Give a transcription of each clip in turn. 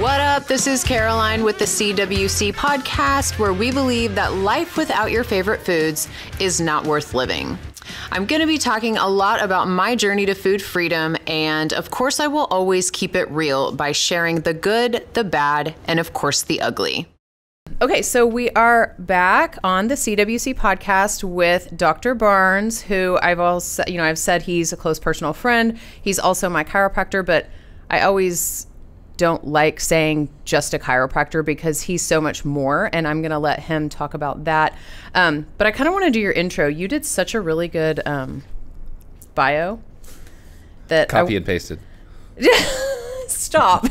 What up? This is Caroline with the CWC podcast, where we believe that life without your favorite foods is not worth living. I'm going to be talking a lot about my journey to food freedom, and of course I will always keep it real by sharing the good, the bad, and of course the ugly. Okay, so we are back on the CWC podcast with Dr. Barnes, who I've said he's a close personal friend. He's also my chiropractor, but I always don't like saying just a chiropractor because he's so much more, and I'm going to let him talk about that. But I kind of want to do your intro. You did such a really good bio that Copy and pasted. Stop.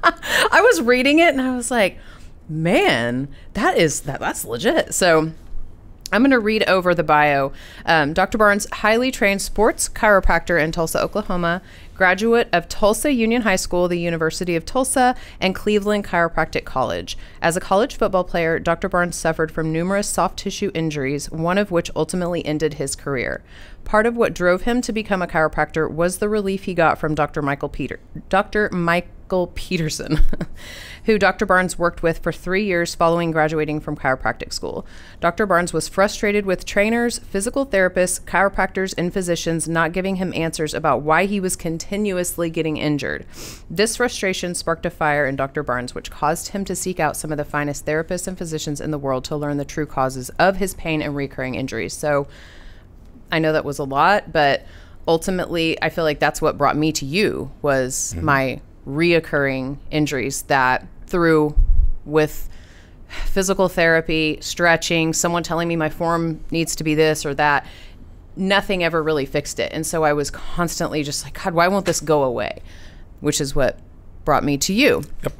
I was reading it and I was like, man, that's legit. So I'm going to read over the bio. Dr. Barnes, highly trained sports chiropractor in Tulsa, Oklahoma, graduate of Tulsa Union High School, the University of Tulsa, and Cleveland Chiropractic College. As a college football player, Dr. Barnes suffered from numerous soft tissue injuries, one of which ultimately ended his career. Part of what drove him to become a chiropractor was the relief he got from Dr. Michael Peterson, who Dr. Barnes worked with for 3 years following graduating from chiropractic school. Dr. Barnes was frustrated with trainers, physical therapists, chiropractors, and physicians not giving him answers about why he was continuously getting injured. This frustration sparked a fire in Dr. Barnes, which caused him to seek out some of the finest therapists and physicians in the world to learn the true causes of his pain and recurring injuries. So I know that was a lot, but ultimately I feel like that's what brought me to you was my reoccurring injuries that through with physical therapy, stretching, someone telling me my form needs to be this or that, nothing ever really fixed it. And so I was constantly just like, God, why won't this go away? Which is what brought me to you. Yep.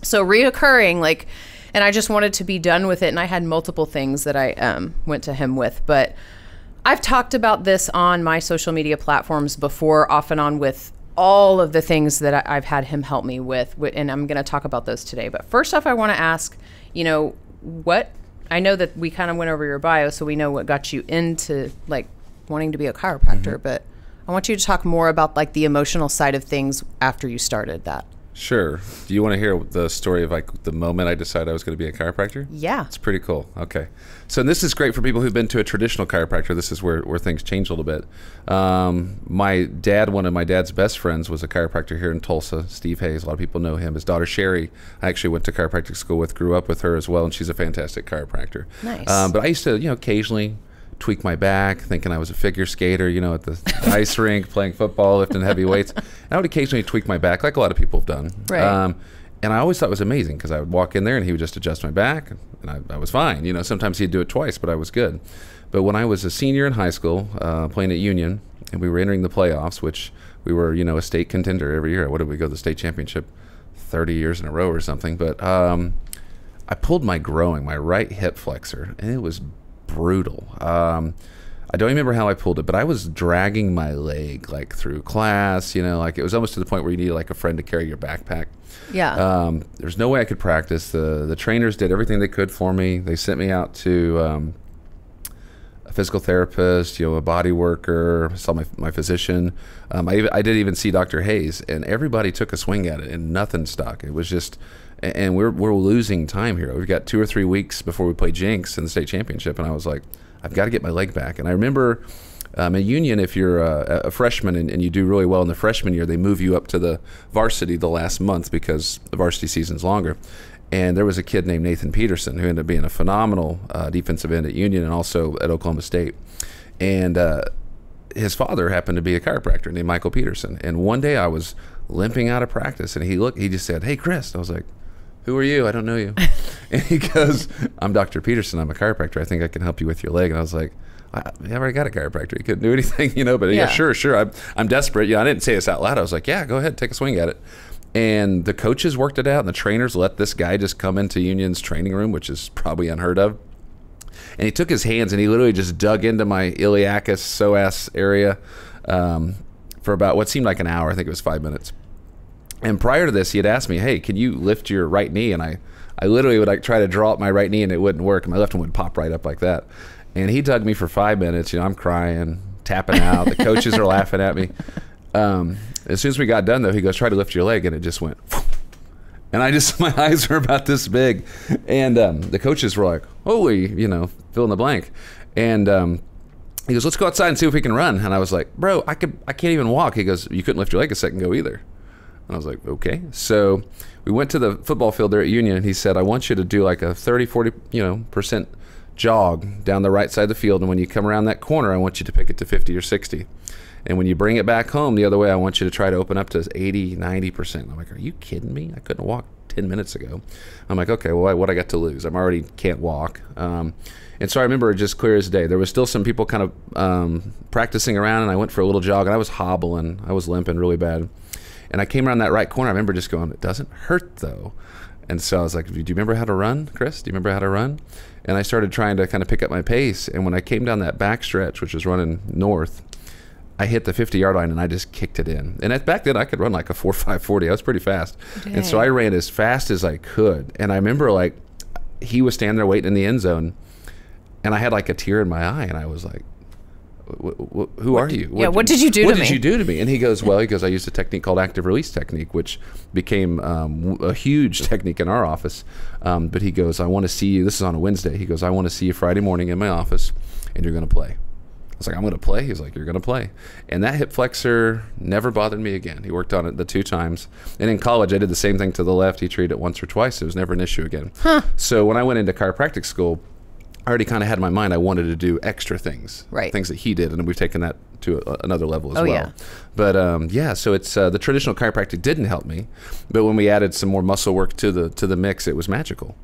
So reoccurring, and I just wanted to be done with it. And I had multiple things that I went to him with, but I've talked about this on my social media platforms before, off and on, with all of the things that I've had him help me with, and I'm going to talk about those today. But first off, I want to ask, what, I know that we kind of went over your bio, so we know what got you into wanting to be a chiropractor, but I want you to talk more about the emotional side of things after you started that. Sure. Do you want to hear the story of the moment I decided I was going to be a chiropractor? Yeah. It's pretty cool. Okay. So this is great for people who've been to a traditional chiropractor. This is where things change a little bit. My dad, one of my dad's best friends, was a chiropractor here in Tulsa, Steve Hayes. A lot of people know him. His daughter, Sherry, I actually went to chiropractic school with, grew up with her as well, and she's a fantastic chiropractor. Nice. But I used to, occasionally tweak my back, thinking I was a figure skater, at the ice rink, playing football, lifting heavy weights. And I would occasionally tweak my back, like a lot of people have done. Right. And I always thought it was amazing because I would walk in there and he would just adjust my back, and I was fine. Sometimes he'd do it twice, but I was good. But when I was a senior in high school, playing at Union, and we were entering the playoffs, which we were, a state contender every year. What did we go to the state championship 30 years in a row or something? But I pulled my groin, my right hip flexor, and it was brutal. I don't remember how I pulled it, but I was dragging my leg through class, it was almost to the point where you needed a friend to carry your backpack. Yeah. There's no way I could practice. The trainers did everything they could for me. They sent me out to a physical therapist, a body worker, saw my physician. I did even see Dr. Hayes, and everybody took a swing at it and nothing stuck. It was just, and we're losing time here. We've got 2 or 3 weeks before we play Jinx in the state championship, and I was like, I've got to get my leg back. And I remember at Union, if you're a freshman and you do really well in the freshman year, they move you up to the varsity the last month because the varsity season's longer. And there was a kid named Nathan Peterson who ended up being a phenomenal defensive end at Union and also at Oklahoma State. And his father happened to be a chiropractor named Michael Peterson. And one day I was limping out of practice, and he just said, "Hey, Chris." I was like, "Who are you? I don't know you." And he goes, "I'm Dr. Peterson. I'm a chiropractor. I think I can help you with your leg." And I was like, "I already got a chiropractor. He couldn't do anything, But yeah, sure. I'm desperate. I didn't say this out loud. I was like, "Yeah, go ahead, take a swing at it." And the coaches worked it out, and the trainers let this guy just come into Union's training room, which is probably unheard of. And he took his hands and he literally just dug into my iliacus psoas area for about what seemed like an hour. I think it was 5 minutes. And prior to this, he had asked me, "Hey, can you lift your right knee?" And I literally would try to draw up my right knee, and it wouldn't work. And my left one would pop right up like that. And he dug me for 5 minutes. I'm crying, tapping out. The coaches are laughing at me. As soon as we got done, though, he goes, "Try to lift your leg," and it just went And I just, my eyes were about this big. And the coaches were like, holy, you know, fill in the blank. And he goes, let's go outside and see if we can run. And I was like, bro, I can't even walk. He goes, you couldn't lift your leg a second ago either. And I was like, okay. So we went to the football field there at Union, and he said, I want you to do like a 30, 40% jog down the right side of the field. And when you come around that corner, I want you to pick it to 50 or 60. And when you bring it back home the other way, I want you to try to open up to 80, 90%. I'm like, are you kidding me? I couldn't walk 10 minutes ago. I'm like, okay, well, what I got to lose? I'm already can't walk. And so I remember just clear as day. There was still some people kind of practicing around, and I went for a little jog, and I was hobbling. I was limping really bad. And I came around that right corner. I remember just going, it doesn't hurt, though. And so I was like, do you remember how to run, Chris? Do you remember how to run? And I started trying to kind of pick up my pace. And when I came down that back stretch, which was running north, I hit the 50-yard line, and I just kicked it in. And back then, I could run like a 4.540. I was pretty fast. Dang. And so I ran as fast as I could. And I remember, like, he was standing there waiting in the end zone, and I had like a tear in my eye, and I was like, who are you? What did you do to me? What did you do to me? And he goes, well, I used a technique called active release technique, which became a huge technique in our office. But he goes, I want to see you. This is on a Wednesday. He goes, I want to see you Friday morning in my office, and you're going to play. I was like, I'm going to play? He's like, you're going to play. And that hip flexor never bothered me again. He worked on it the 2 times. And in college, I did the same thing to the left. He treated it once or twice. It was never an issue again. Huh. So when I went into chiropractic school, I already kind of had in my mind I wanted to do extra things. Right. Things that he did. And we've taken that to another level as well. Yeah. But yeah, so it's the traditional chiropractic didn't help me. But when we added some more muscle work to the mix, it was magical.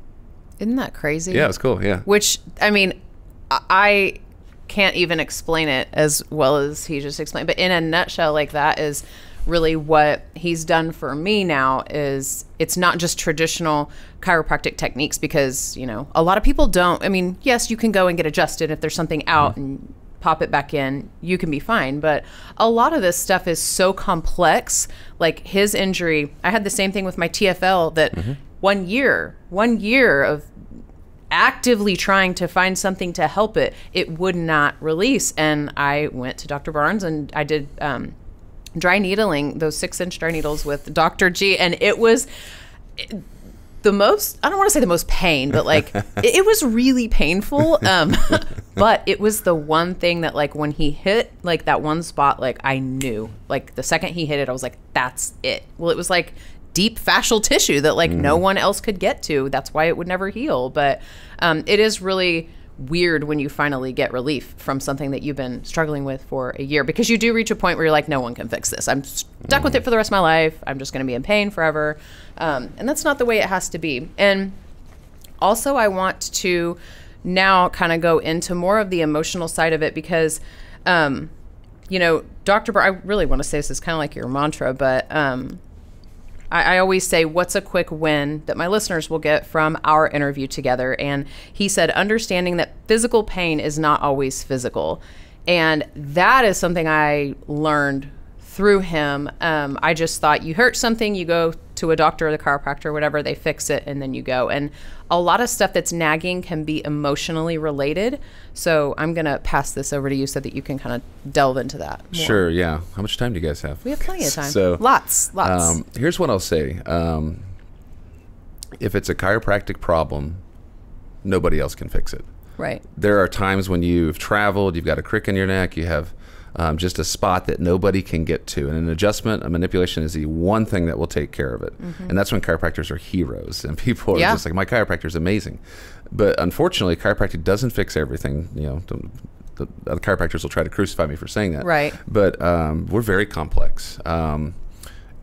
Isn't that crazy? Yeah, it's cool. Yeah. Which, I mean, I can't even explain it as well as he just explained, but in a nutshell, like, that is really what he's done for me now. Is it's not just traditional chiropractic techniques, because, you know, a lot of people don't. I mean, yes, you can go and get adjusted if there's something out and pop it back in, you can be fine. But a lot of this stuff is so complex. Like his injury, I had the same thing with my TFL, that 1 year of actively trying to find something to help it would not release. And I went to Dr. Barnes, and I did dry needling, those 6-inch dry needles with Dr. G, and it was the most, I don't want to say the most pain, but like it was really painful. But it was the one thing that, like, when he hit like that one spot, like I knew, like the second he hit it, I was like, that's it. Well, it was like deep fascial tissue that like no one else could get to. That's why it would never heal. But it is really weird when you finally get relief from something that you've been struggling with for a year, because you do reach a point where you're like, no one can fix this. I'm stuck with it for the rest of my life. I'm just going to be in pain forever. And that's not the way it has to be. And also I want to now kind of go into more of the emotional side of it, because, you know, I really want to say this is kind of like your mantra, but I always say, what's a quick win that my listeners will get from our interview together? And he said, understanding that physical pain is not always physical. And that is something I learned through him. I just thought, you hurt something, you go to a doctor or the chiropractor or whatever, they fix it, and then you go. And a lot of stuff that's nagging can be emotionally related. So I'm going to pass this over to you so that you can kind of delve into that more. Sure, yeah. How much time do you guys have? We have plenty of time. So, lots. Here's what I'll say. If it's a chiropractic problem, nobody else can fix it. Right. There are times when you've traveled, you've got a crick in your neck, you have just a spot that nobody can get to. And an adjustment, a manipulation is the one thing that will take care of it. And that's when chiropractors are heroes. And people are just like, my chiropractor is amazing. But unfortunately, chiropractic doesn't fix everything. You know, the other chiropractors will try to crucify me for saying that. Right. But we're very complex.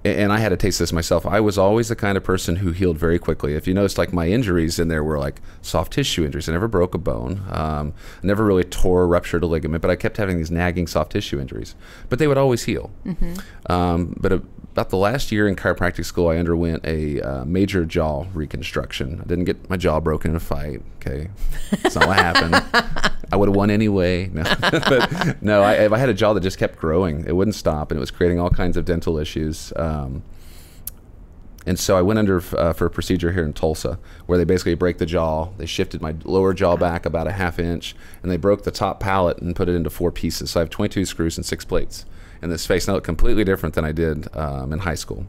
And I had to taste this myself. I was always the kind of person who healed very quickly. If you noticed, like, my injuries in there were like soft tissue injuries. I never broke a bone. I never really tore or ruptured a ligament, but I kept having these nagging soft tissue injuries. But they would always heal. But about the last year in chiropractic school, I underwent a major jaw reconstruction. I didn't get my jaw broken in a fight. Okay, that's not what happened. I would have won anyway. No. But no, I had a jaw that just kept growing. It wouldn't stop, and it was creating all kinds of dental issues. And so I went under for a procedure here in Tulsa, where they basically break the jaw. They shifted my lower jaw back about a ½ inch, and they broke the top palate and put it into 4 pieces. So I have 22 screws and 6 plates in this face. Now, it looked completely different than I did in high school.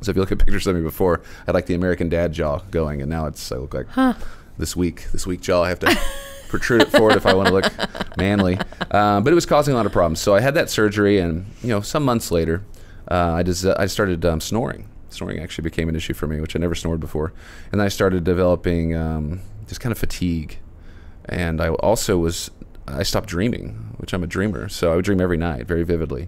So if you look at pictures of me before, I had like the American Dad jaw going, and now I look like this weak jaw. I have to protrude it forward if I want to look manly. But it was causing a lot of problems. So I had that surgery, and some months later, I started snoring. Snoring actually became an issue for me, which I never snored before. And then I started developing just kind of fatigue. And I stopped dreaming, which I'm a dreamer. So I would dream every night very vividly.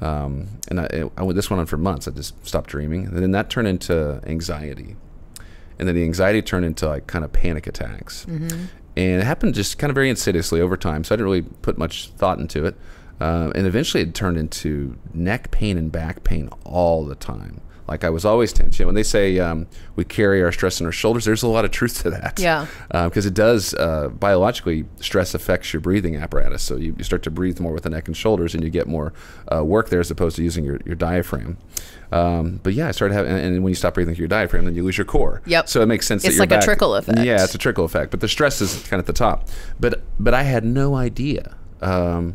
This went on for months. I just stopped dreaming. And then that turned into anxiety. And then the anxiety turned into like kind of panic attacks. Mm-hmm. And it happened just kind of very insidiously over time. So I didn't really put much thought into it. And eventually it turned into neck pain and back pain all the time. Like I was always tense. When they say we carry our stress on our shoulders, there's a lot of truth to that. Yeah. Because it does, biologically, stress affects your breathing apparatus. So you start to breathe more with the neck and shoulders, and you get more work there as opposed to using your diaphragm. But yeah, I started having, and when you stop breathing through your diaphragm, then you lose your core. Yep. So it makes sense that it's like a trickle effect. Yeah, it's a trickle effect. But the stress is kind of at the top. But I had no idea that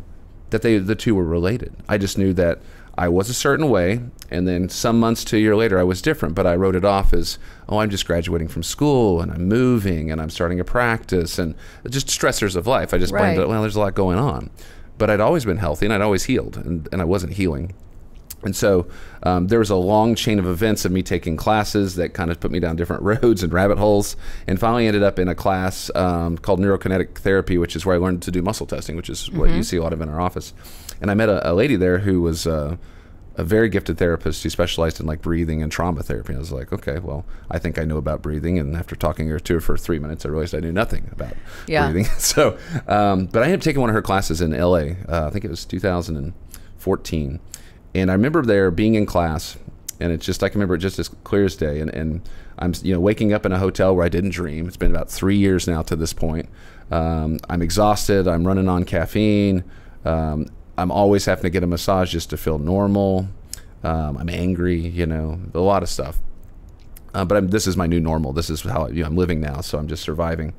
the two were related. I just knew that I was a certain way, and then some months to a year later I was different, but I wrote it off as, I'm just graduating from school, and I'm moving, and I'm starting a practice, and just stressors of life. I just blamed it, there's a lot going on. But I'd always been healthy, and I'd always healed, and I wasn't healing. And so there was a long chain of events of me taking classes that kind of put me down different roads and rabbit holes, and finally ended up in a class called neurokinetic therapy, which is where I learned to do muscle testing, which is what you see a lot of in our office. And I met a lady there who was a very gifted therapist who specialized in like breathing and trauma therapy. And I was like, okay, well, I think I know about breathing. And after talking to her for 3 minutes, I realized I knew nothing about breathing. So, but I ended up taking one of her classes in LA. I think it was 2014. And I remember there being in class, and it's just, I can remember it just as clear as day. And I'm, waking up in a hotel where I didn't dream. It's been about 3 years now to this point. I'm exhausted. I'm running on caffeine. I'm always having to get a massage just to feel normal. I'm angry, a lot of stuff. But this is my new normal. This is how I'm living now, so I'm just surviving.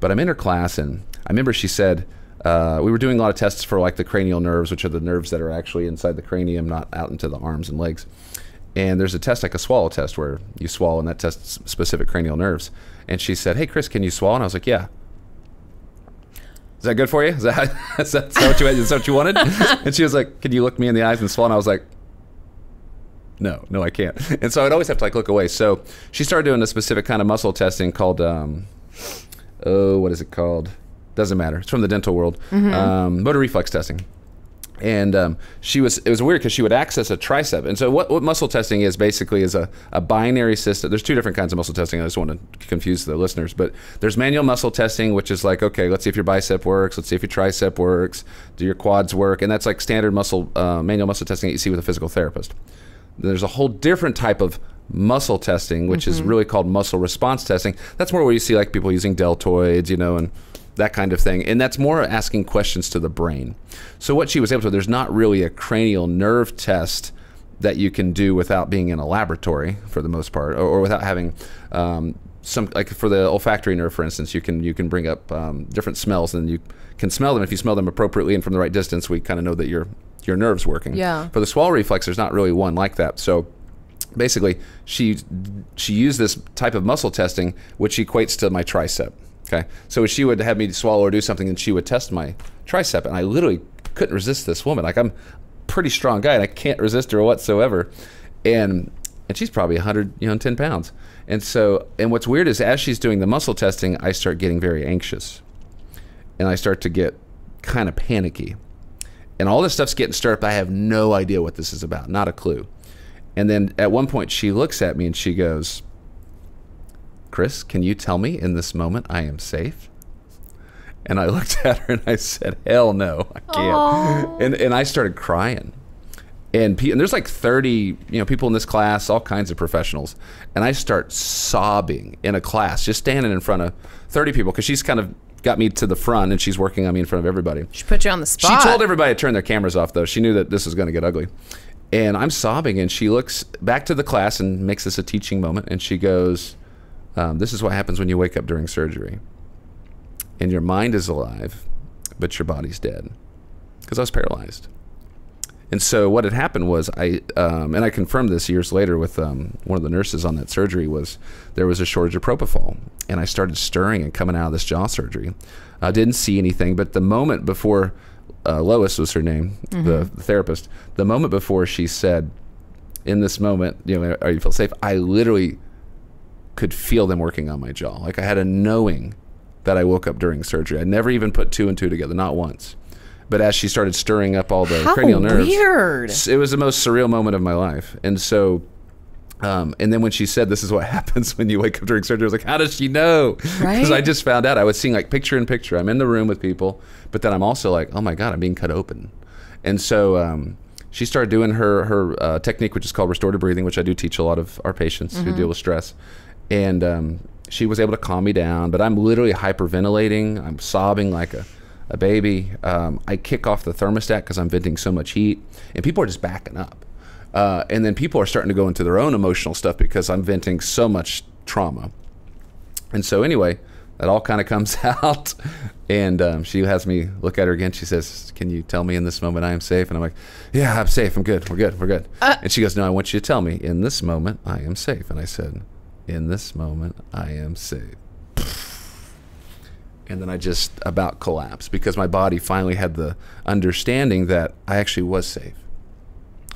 But I'm in her class, and I remember she said, we were doing a lot of tests for like the cranial nerves, which are the nerves that are actually inside the cranium, not out into the arms and legs. And there's a test, like a swallow test, where you swallow, and that tests specific cranial nerves. And she said, hey, Chris, can you swallow? And I was like, yeah. Is that good for you? Is that what you wanted? And she was like, can you look me in the eyes and swallow? And I was like, no, I can't. And so I'd always have to like look away. So she started doing a specific kind of muscle testing called, what is it called? Doesn't matter. It's from the dental world. Mm-hmm. Motor reflex testing. And it was weird because she would access a tricep. And so what muscle testing is basically is a binary system. There's two different kinds of muscle testing. I just want to confuse the listeners. But there's manual muscle testing, which is like, okay, let's see if your bicep works. Let's see if your tricep works. Do your quads work? And that's like standard manual muscle testing that you see with a physical therapist. There's a whole different type of muscle testing, which is really called muscle response testing. That's more where you see like people using deltoids, and that kind of thing. And that's more asking questions to the brain. So what she was able to, there's not really a cranial nerve test that you can do without being in a laboratory for the most part, or without having some, like for the olfactory nerve, for instance, you can bring up different smells, and you can smell them. If you smell them appropriately and from the right distance, we kind of know that your nerve's working. Yeah. For the swallow reflex, there's not really one like that. So basically, she used this type of muscle testing, which equates to my tricep. Okay, so she would have me swallow or do something, and she would test my tricep, and I literally couldn't resist this woman. Like, I'm a pretty strong guy, and I can't resist her whatsoever. And she's probably 110 pounds. And what's weird is as she's doing the muscle testing, I start getting very anxious, and I start to get kind of panicky. And all this stuff's getting stirred up. I have no idea what this is about, not a clue. And then at one point, she looks at me and she goes, Chris, can you tell me in this moment I am safe? And I looked at her and I said, hell no, I can't. And I started crying. And there's like 30 people in this class, all kinds of professionals. And I start sobbing in a class, just standing in front of 30 people, because she's kind of got me to the front and she's working on me in front of everybody. She put you on the spot. She told everybody to turn their cameras off, though. She knew that this was going to get ugly. And I'm sobbing, and she looks back to the class and makes this a teaching moment. And she goes, this is what happens when you wake up during surgery. And your mind is alive, but your body's dead. Because I was paralyzed. And so what had happened was and I confirmed this years later with one of the nurses on that surgery, was there was a shortage of propofol, and I started stirring and coming out of this jaw surgery. I didn't see anything, but the moment before, Lois was her name, the therapist, the moment before she said, in this moment, you know, are you feel safe? I literally could feel them working on my jaw. Like I had a knowing that I woke up during surgery. I never even put 2 and 2 together, not once. But as she started stirring up all the cranial nerves, weird. It was the most surreal moment of my life. And so, and then when she said, this is what happens when you wake up during surgery, I was like, how does she know? Right? Because I just found out. I was seeing like picture in picture. I'm in the room with people, but then I'm also like, oh my God, I'm being cut open. And so she started doing her technique, which is called restorative breathing, which I do teach a lot of our patients who deal with stress. And she was able to calm me down, but I'm literally hyperventilating. I'm sobbing like a baby. I kick off the thermostat because I'm venting so much heat, and people are just backing up. And then people are starting to go into their own emotional stuff because I'm venting so much trauma. And so anyway, that all kind of comes out, and she has me look at her again. She says, can you tell me in this moment I am safe? And I'm like, yeah, I'm safe. I'm good. We're good. We're good. And she goes, no, I want you to tell me, in this moment I am safe. And I said, in this moment I am safe. And then I just about collapsed because my body finally had the understanding that I actually was safe.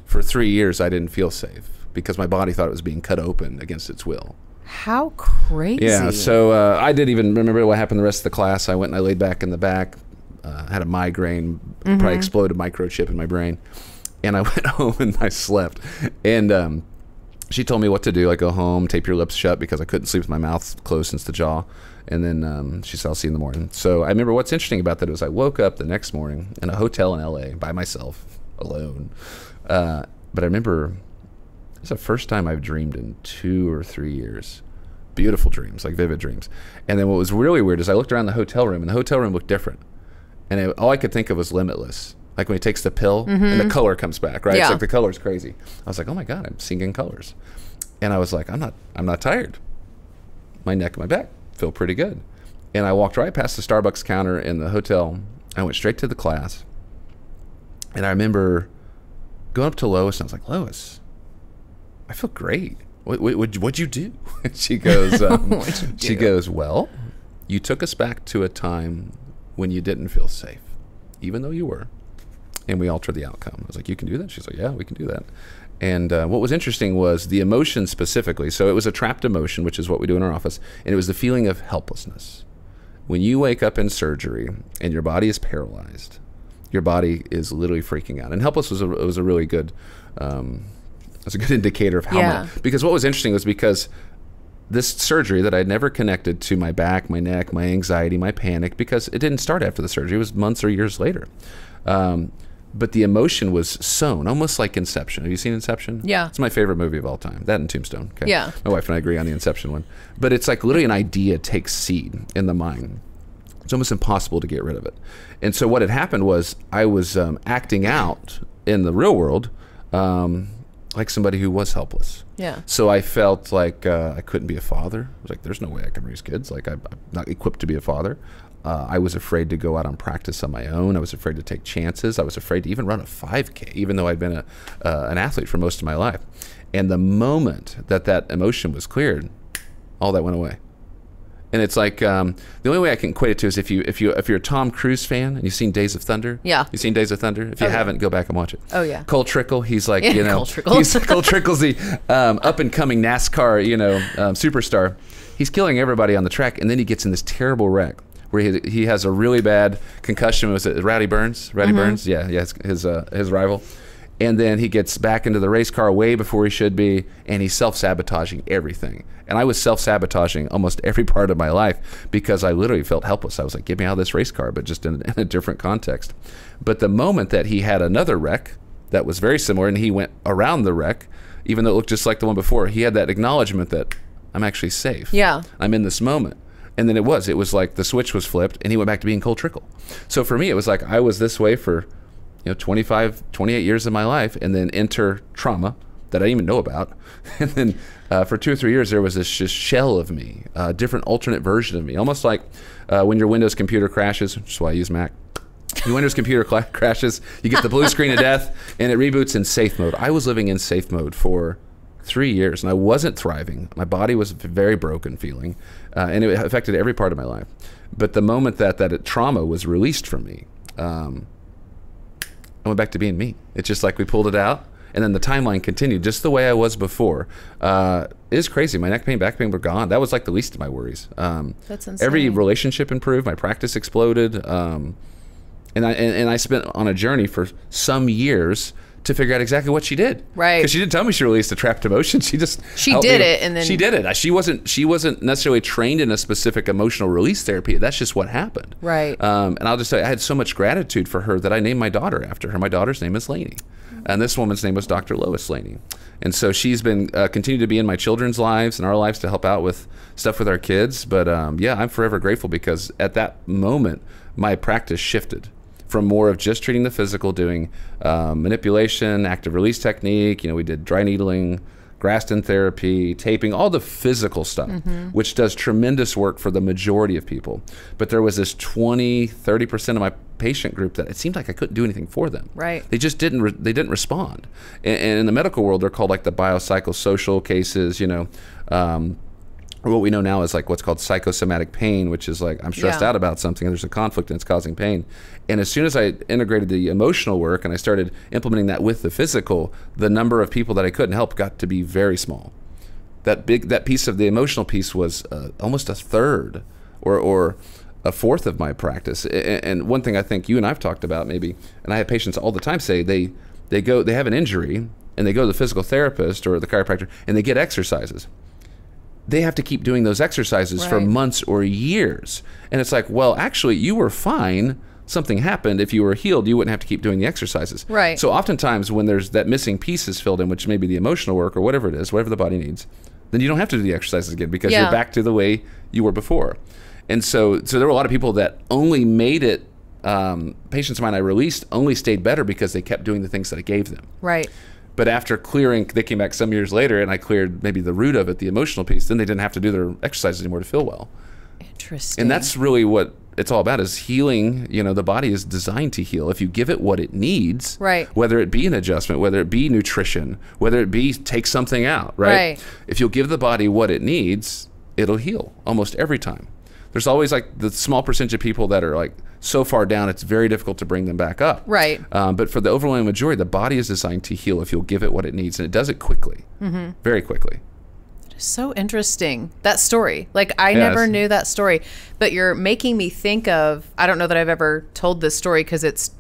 For 3 years, I didn't feel safe because my body thought it was being cut open against its will. How crazy. Yeah, so I didn't even remember what happened the rest of the class. I went and I laid back in the back, had a migraine, probably exploded microchip in my brain. And I went home and I slept. And she told me what to do, like go home, tape your lips shut, because I couldn't sleep with my mouth closed since the jaw. And then she said, I'll see you in the morning. So I remember what's interesting about that was I woke up the next morning in a hotel in LA by myself, alone. But I remember it was the first time I've dreamed in 2 or 3 years. Beautiful dreams, like vivid dreams. And then what was really weird is I looked around the hotel room, and the hotel room looked different. And all I could think of was Limitless. Like when he takes the pill and the color comes back, right? Yeah. It's like the color's crazy. I was like, oh my God, I'm seeing in colors. And I was like, I'm not tired. My neck and my back feel pretty good. And I walked right past the Starbucks counter in the hotel. I went straight to the class. And I remember going up to Lois, and I was like, Lois, I feel great. What'd you do? And she goes, she goes, well, you took us back to a time when you didn't feel safe, even though you were. And we altered the outcome. I was like, you can do that? She's like, yeah, we can do that. And what was interesting was the emotion specifically. So it was a trapped emotion, which is what we do in our office. And it was the feeling of helplessness. When you wake up in surgery and your body is paralyzed, your body is literally freaking out. And helpless was a really good, it's a good indicator of how much. Because what was interesting was because this surgery that I'd never connected to my back, my neck, my anxiety, my panic, because it didn't start after the surgery. It was months or years later. But the emotion was sown, almost like Inception. Have you seen Inception? Yeah. It's my favorite movie of all time. That and Tombstone. Okay? Yeah. My wife and I agree on the Inception one. But it's like literally an idea takes seed in the mind. It's almost impossible to get rid of it. And so what had happened was I was acting out in the real world like somebody who was helpless. Yeah. So I felt like I couldn't be a father. I was like, there's no way I can raise kids. Like I'm not equipped to be a father. I was afraid to go out on practice on my own. I was afraid to take chances. I was afraid to even run a 5K, even though I'd been an athlete for most of my life. And the moment that emotion was cleared, all that went away. And it's like the only way I can equate it to is if you're a Tom Cruise fan and you've seen Days of Thunder. Yeah. You've seen Days of Thunder. If you haven't, go back and watch it. Oh yeah. Cole Trickle, he's like Cole Trickle. Cole Trickle's the up and coming NASCAR superstar. He's killing everybody on the track, and then he gets in this terrible wreck where he has a really bad concussion. Was it Rowdy Burns? Burns? Yeah, his rival. And then he gets back into the race car way before he should be, and he's self-sabotaging everything. And I was self-sabotaging almost every part of my life because I literally felt helpless. I was like, get me out of this race car, but just in a different context. But the moment that he had another wreck that was very similar, and he went around the wreck, even though it looked just like the one before, he had that acknowledgement that I'm actually safe. Yeah. I'm in this moment. And then it was like the switch was flipped, and he went back to being Cole Trickle. So for me, it was like I was this way for 25, 28 years of my life, and then enter trauma that I didn't even know about. And then for 2 or 3 years, there was this just shell of me, a different alternate version of me, almost like when your Windows computer crashes, which is why I use Mac. Windows computer crashes, you get the blue screen of death, and it reboots in safe mode. I was living in safe mode for 3 years, and I wasn't thriving. My body was very broken feeling, and it affected every part of my life. But the moment that trauma was released from me, I went back to being me. It's just like we pulled it out, and then the timeline continued just the way I was before. It is crazy. My neck pain, back pain were gone. That was like the least of my worries. That's insane. Every relationship improved. My practice exploded. And I spent on a journey for some years to figure out exactly what she did. Right. Because she didn't tell me she released a trapped emotion. She just did it, and then she did it. She wasn't necessarily trained in a specific emotional release therapy. That's just what happened. Right. And I'll just tell you, I had so much gratitude for her that I named my daughter after her. My daughter's name is Lainey, and this woman's name was Dr. Lois Lainey. And so she's been continued to be in my children's lives and our lives to help out with stuff with our kids. But yeah, I'm forever grateful because at that moment, my practice shifted from more of just treating the physical, doing manipulation, active release technique. You know, we did dry needling, Graston therapy, taping, all the physical stuff, which does tremendous work for the majority of people. But there was this 20-30% of my patient group that it seemed like I couldn't do anything for them. Right. They just didn't. They didn't respond. And in the medical world, they're called like the biopsychosocial cases. You know. Or what we know now is like what's called psychosomatic pain, which is like I'm stressed out about something and there's a conflict and it's causing pain. And as soon as I integrated the emotional work and I started implementing that with the physical, the number of people that I couldn't help got to be very small. That piece of the emotional piece was almost a third or a fourth of my practice. And one thing I think you and I've talked about maybe, and I have patients all the time say they have an injury and they go to the physical therapist or the chiropractor and they get exercises. They have to keep doing those exercises for months or years. And it's like, well, actually, you were fine. Something happened. If you were healed, you wouldn't have to keep doing the exercises. Right. So oftentimes when there's that missing piece is filled in, which may be the emotional work or whatever it is, whatever the body needs, then you don't have to do the exercises again because you're back to the way you were before. And so there were a lot of people that only made it, patients of mine I released only stayed better because they kept doing the things that I gave them. Right. But after clearing, they came back some years later and I cleared maybe the root of it, the emotional piece, then they didn't have to do their exercises anymore to feel well. Interesting. And that's really what it's all about is healing. You know, the body is designed to heal. If you give it what it needs, whether it be an adjustment, whether it be nutrition, whether it be take something out, right? If you'll give the body what it needs, it'll heal almost every time. There's always like the small percentage of people that are like so far down, it's very difficult to bring them back up. Right. But for the overwhelming majority, the body is designed to heal if you'll give it what it needs. And it does it quickly, very quickly. It is so interesting, that story. Like, I never knew that story. But you're making me think of, I don't know that I've ever told this story because it's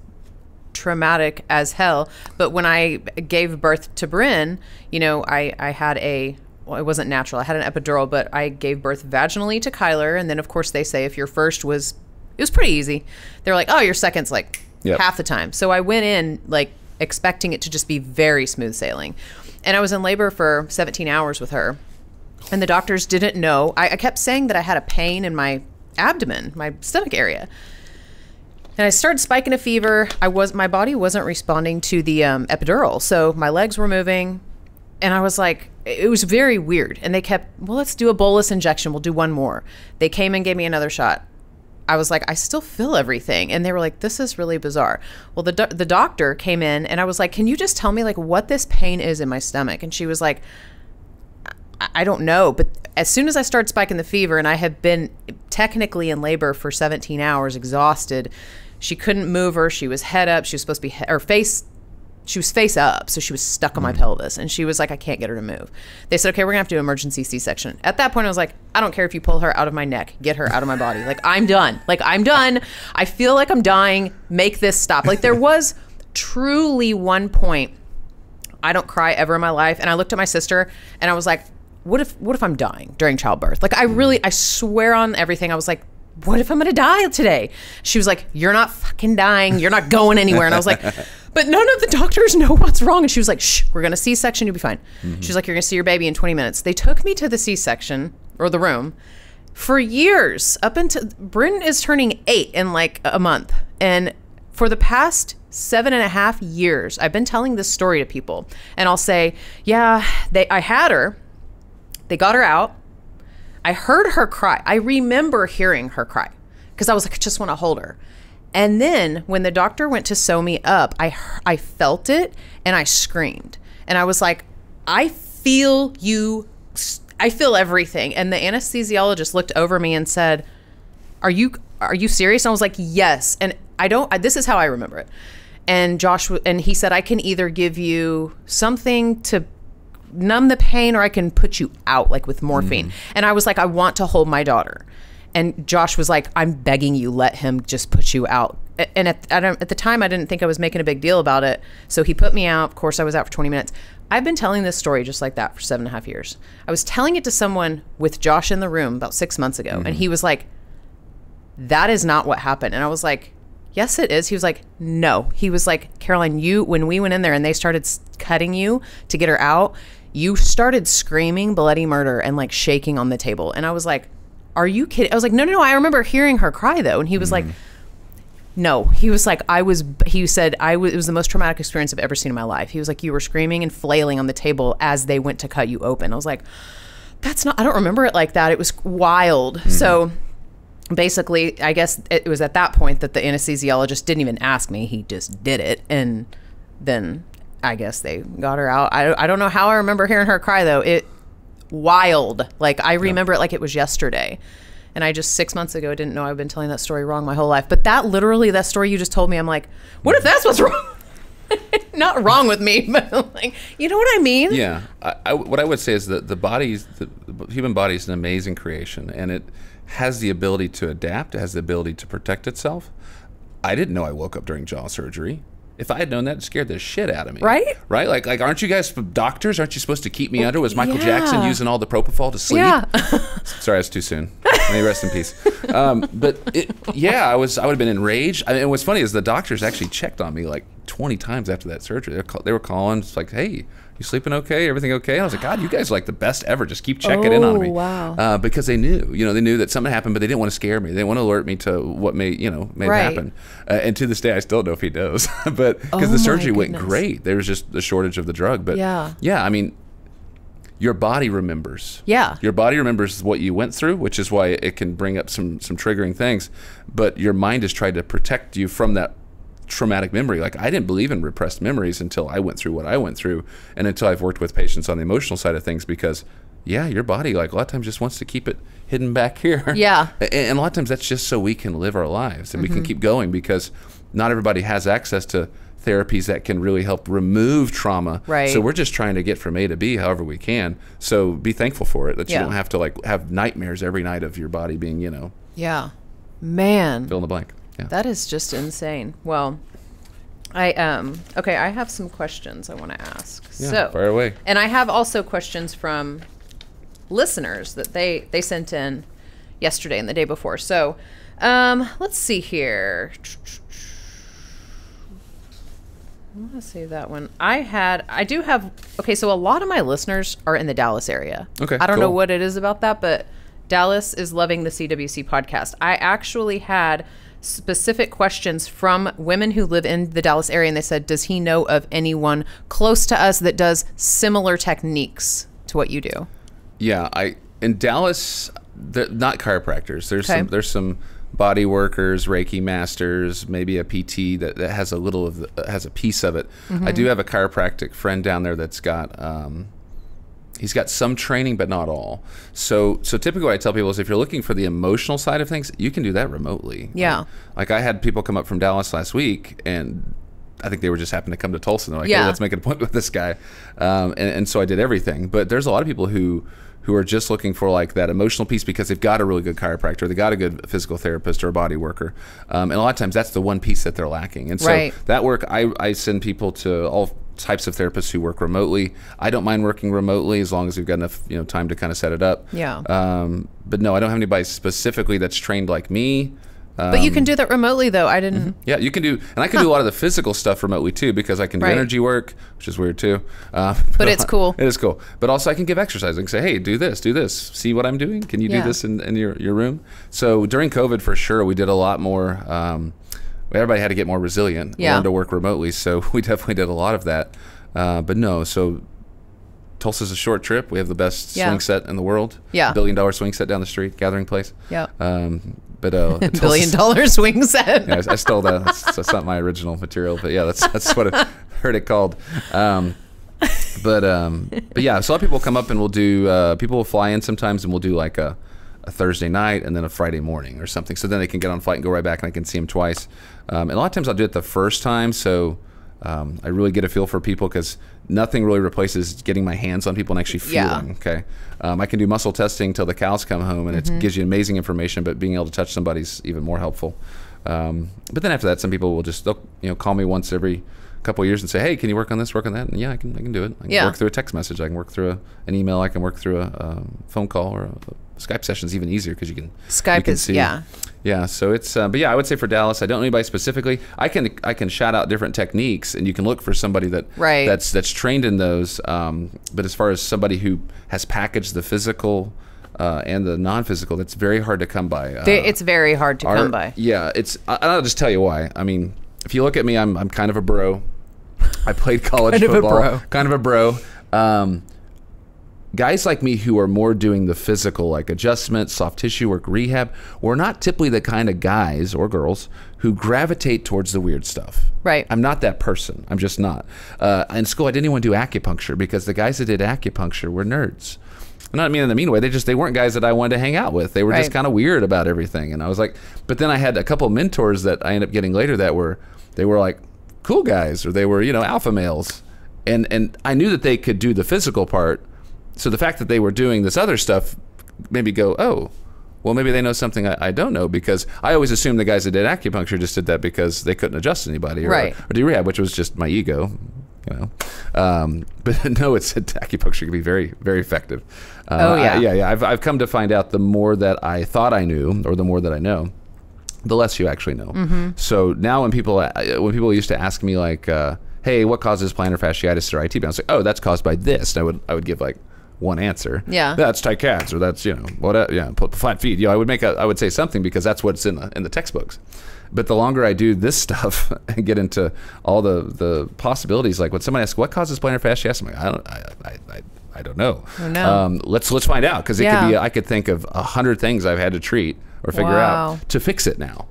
traumatic as hell. But when I gave birth to Bryn, you know, I had well, it wasn't natural. I had an epidural, but I gave birth vaginally to Kyler. And then, of course, they say if your first it was pretty easy. They're like, oh, your second's like half the time. So I went in like expecting it to just be very smooth sailing. And I was in labor for 17 hours with her. And the doctors didn't know. I kept saying that I had a pain in my abdomen, my stomach area. And I started spiking a fever. My body wasn't responding to the epidural. So my legs were moving. And I was like, it was very weird. And they kept, well, let's do a bolus injection. We'll do one more. They came and gave me another shot. I was like, I still feel everything. And they were like, this is really bizarre. Well, the doctor came in and I was like, can you just tell me like what this pain is in my stomach? And she was like, I don't know. But as soon as I started spiking the fever and I had been technically in labor for 17 hours, exhausted, she couldn't move her. She was head up. She was supposed to be, she was face up, so she was stuck on my pelvis. And she was like, I can't get her to move. They said, okay, we're going to have to do an emergency C-section. At that point, I was like, I don't care if you pull her out of my neck. Get her out of my body. Like, I'm done. Like, I'm done. I feel like I'm dying. Make this stop. Like, there was truly one point, I don't cry ever in my life. And I looked at my sister, and I was like, what if I'm dying during childbirth? Like, I swear on everything. I was like, what if I'm going to die today? She was like, you're not fucking dying. You're not going anywhere. And I was like, but none of the doctors know what's wrong. And she was like, shh, we're going to C-section. You'll be fine. She's like, you're going to see your baby in 20 minutes. They took me to the C-section or the room for years up until Bryn is turning 8 in like a month. And for the past 7.5 years, I've been telling this story to people and I'll say, yeah, I had her. They got her out. I heard her cry. I remember hearing her cry because I was like, I just want to hold her. And then when the doctor went to sew me up, I felt it and I screamed. And I was like, I feel you. I feel everything. And the anesthesiologist looked over me and said, are you serious? And I was like, yes. And this is how I remember it. And and he said, I can either give you something to numb the pain or I can put you out like with morphine. And I was like, I want to hold my daughter. And Josh was like, I'm begging you, let him just put you out. And at the time, I didn't think I was making a big deal about it. So he put me out. Of course, I was out for 20 minutes. I've been telling this story just like that for 7.5 years. I was telling it to someone with Josh in the room about 6 months ago. And he was like, that is not what happened. And I was like, yes, it is. He was like, no. He was like, Caroline, when we went in there and they started cutting you to get her out, you started screaming bloody murder and like shaking on the table. And I was like, are you kidding? I was like, no. I remember hearing her cry though. And he was like, no. He was like, he said, it was the most traumatic experience I've ever seen in my life. He was like, you were screaming and flailing on the table as they went to cut you open. I was like, I don't remember it like that. It was wild. So basically, I guess it was at that point that the anesthesiologist didn't even ask me. He just did it. And then I guess they got her out. I don't know how I remember hearing her cry though. Wild. Like I remember it like it was yesterday. And I just 6 months ago didn't know I've been telling that story wrong my whole life. But that story you just told me, I'm like, what if that's what's wrong? Not wrong with me, but like, you know what I mean? Yeah. What I would say is that the human body is an amazing creation, and it has the ability to adapt. It has the ability to protect itself. I didn't know I woke up during jaw surgery. If I had known that, it scared the shit out of me. Right? Right? Like, aren't you guys doctors? Aren't you supposed to keep me under? Was Michael Jackson using all the propofol to sleep? Yeah. Sorry, that's too soon. May he rest in peace. I would have been enraged. And what's funny is the doctors actually checked on me like 20 times after that surgery. They were calling, it's like, hey, you sleeping okay? Everything okay? And I was like, God, you guys are like the best ever. Just keep checking in on me. Wow. Because they knew, they knew that something happened, but they didn't want to scare me. They didn't want to alert me to what may happen. And to this day, I still don't know if he knows. But because the surgery went great, there was just the shortage of the drug. But yeah, I mean, your body remembers. Yeah. Your body remembers what you went through, which is why it can bring up some triggering things. But your mind has tried to protect you from that traumatic memory. Like I didn't believe in repressed memories until I went through what I went through, and until I've worked with patients on the emotional side of things, because your body like a lot of times just wants to keep it hidden back here. Yeah. And a lot of times that's just so we can live our lives and we can keep going, because not everybody has access to therapies that can really help remove trauma. Right. So we're just trying to get from A to B however we can. So be thankful for it, that you don't have to like have nightmares every night of your body being, Yeah. Man. fill in the blank. Yeah. That is just insane. Well, I have some questions I want to ask. Yeah, so fire away. And I have also questions from listeners that they sent in yesterday and the day before. So let's see here. Let's see that one. So a lot of my listeners are in the Dallas area. Okay, I don't know cool. what it is about that, but Dallas is loving the CWC podcast. I actually had specific questions from women who live in the Dallas area, and they said, does he know of anyone close to us that does similar techniques to what you do? Yeah, in Dallas, not chiropractors. There's some body workers, Reiki masters, maybe a PT that has has a piece of it. I do have a chiropractic friend down there that's got he's got some training, but not all. So typically what I tell people is, if you're looking for the emotional side of things, you can do that remotely. Yeah. Like I had people come up from Dallas last week, and I think they were just happened to come to Tulsa, and they're like, hey, let's make an appointment with this guy. And so I did everything. But there's a lot of people who are just looking for like that emotional piece, because they've got a really good chiropractor, they got a good physical therapist or a body worker. And a lot of times that's the one piece that they're lacking. And so that work, I send people to all types of therapists who work remotely. I don't mind working remotely as long as we've got enough time to kind of set it up. Yeah. But no, I don't have anybody specifically that's trained like me. But you can do that remotely, though. I didn't. Yeah, you can do, and I can do a lot of the physical stuff remotely too, because I can do energy work, which is weird too. But it's cool. It is cool. But also I can give exercise. I can say, hey, do this. See what I'm doing? Can you do this in your room? So during COVID, for sure, we did a lot more. Everybody had to get more resilient. Yeah. Learn to work remotely. So we definitely did a lot of that. But no, so Tulsa's a short trip. We have the best swing set in the world. Yeah. $1 billion swing set down the street, gathering place. Yeah. But $1 billion swing set. Yeah, I stole that. That's not my original material, but yeah, that's what I heard it called. But yeah, so a lot of people come up and we'll do. People will fly in sometimes, and we'll do like a Thursday night and then a Friday morning or something. So then they can get on a flight and go right back, and I can see them twice. And a lot of times I'll do it the first time, so I really get a feel for people, because nothing really replaces getting my hands on people and actually feeling. Okay, I can do muscle testing till the cows come home, and it gives you amazing information. But being able to touch somebody's even more helpful. But then after that, some people will just call me once every couple of years and say, hey, can you work on this, work on that? And yeah, I can do it. I can work through a text message. I can work through an email. I can work through a phone call, or a Skype session is even easier, because you can see. Yeah, so it's but yeah, I would say for Dallas, I don't know anybody specifically. I can shout out different techniques, and you can look for somebody that's trained in those. But as far as somebody who has packaged the physical and the non-physical, that's very hard to come by. It's very hard to come by. Yeah, I'll just tell you why. I mean, if you look at me, I'm kind of a bro. I played college football. Kind of a bro. Guys like me who are more doing the physical, like adjustment, soft tissue work, rehab, we're not typically the kind of guys or girls who gravitate towards the weird stuff. Right. I'm not that person. I'm just not. In school, I didn't even want to do acupuncture, because the guys that did acupuncture were nerds. I'm not mean in the mean way. They weren't guys that I wanted to hang out with. They were just kind of weird about everything. And I was like, but then I had a couple of mentors that I ended up getting later that were like cool guys, or they were, alpha males. And I knew that they could do the physical part. So the fact that they were doing this other stuff made me go, oh, well, maybe they know something I don't know, because I always assumed the guys that did acupuncture just did that because they couldn't adjust anybody or do rehab, which was just my ego, But no, acupuncture can be very, very effective. I've come to find out the more that I thought I knew, or the more that I know, the less you actually know. So now when people used to ask me like, hey, what causes plantar fasciitis or IT? I was like, oh, that's caused by this. And I would give like one answer. Yeah. That's tight calves, or that's, flat feet. I would say something, because that's what's in the textbooks. But the longer I do this stuff and get into all the possibilities, like when somebody asks, what causes plantar fasciitis? I'm like, I don't know. Oh, no. Let's find out, because it could be, I could think of 100 things I've had to treat or figure out to fix it now.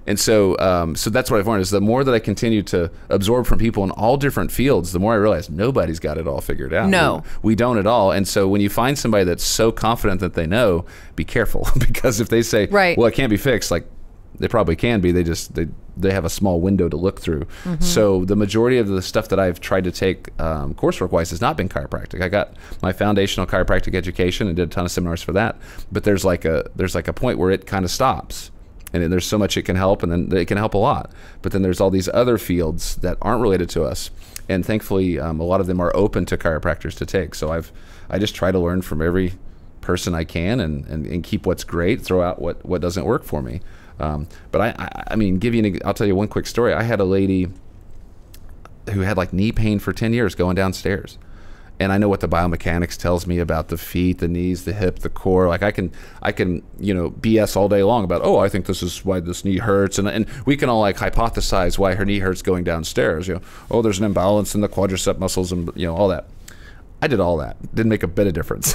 And so that's what I've learned, is the more that I continue to absorb from people in all different fields, the more I realize nobody's got it all figured out. No. We don't at all. And so when you find somebody that's so confident that they know, be careful, because if they say, well, it can't be fixed, like, they probably can be. They have a small window to look through. So the majority of the stuff that I've tried to take coursework wise has not been chiropractic. I got my foundational chiropractic education and did a ton of seminars for that. But there's like a point where it kind of stops, and then there's so much it can help, and then it can help a lot. But then there's all these other fields that aren't related to us, and thankfully a lot of them are open to chiropractors to take. So I just try to learn from every person I can, and keep what's great, throw out what doesn't work for me. But I mean, I'll tell you one quick story. I had a lady who had like knee pain for 10 years going downstairs. And I know what the biomechanics tells me about the feet, the knees, the hip, the core. Like I can BS all day long about, I think this is why this knee hurts. And we can all like hypothesize why her knee hurts going downstairs. There's an imbalance in the quadricep muscles, and all that. I did all that. Didn't make a bit of difference.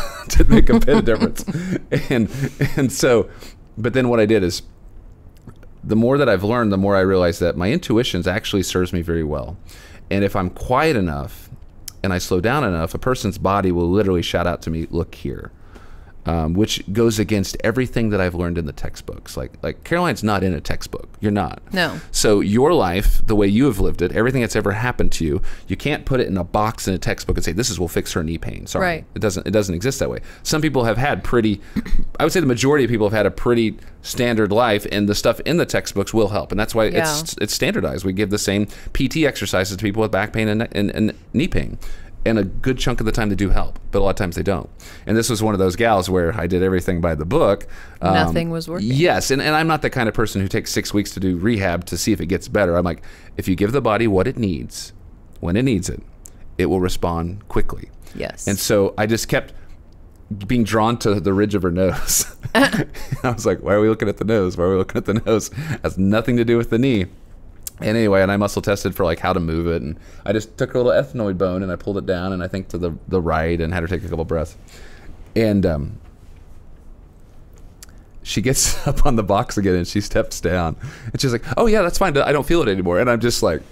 And so, but then what I did is, the more that I've learned, the more I realize that my intuition actually serves me very well. And if I'm quiet enough and I slow down enough, a person's body will literally shout out to me, look here. Which goes against everything that I've learned in the textbooks. Like Caroline's not in a textbook. You're not. No. So your life, the way you have lived it, everything that's ever happened to you, you can't put it in a box in a textbook and say, this will fix her knee pain. Sorry. Right. It doesn't exist that way. Some people have had I would say the majority of people have had a pretty standard life, and the stuff in the textbooks will help. And that's why it's standardized. We give the same PT exercises to people with back pain and knee pain. And a good chunk of the time they do help, but a lot of times they don't. And this was one of those gals where I did everything by the book. Nothing was working. Yes, and I'm not the kind of person who takes 6 weeks to do rehab to see if it gets better. I'm like, if you give the body what it needs, when it needs it, it will respond quickly. Yes. And so I just kept being drawn to the ridge of her nose. I was like, why are we looking at the nose? Why are we looking at the nose? It has nothing to do with the knee. And anyway, and I muscle tested for like how to move it, and I just took a little ethmoid bone and I pulled it down, and I think to the right, and had her take a couple breaths. And she gets up on the box again and she steps down and she's like, oh yeah, that's fine. I don't feel it anymore. And I'm just like,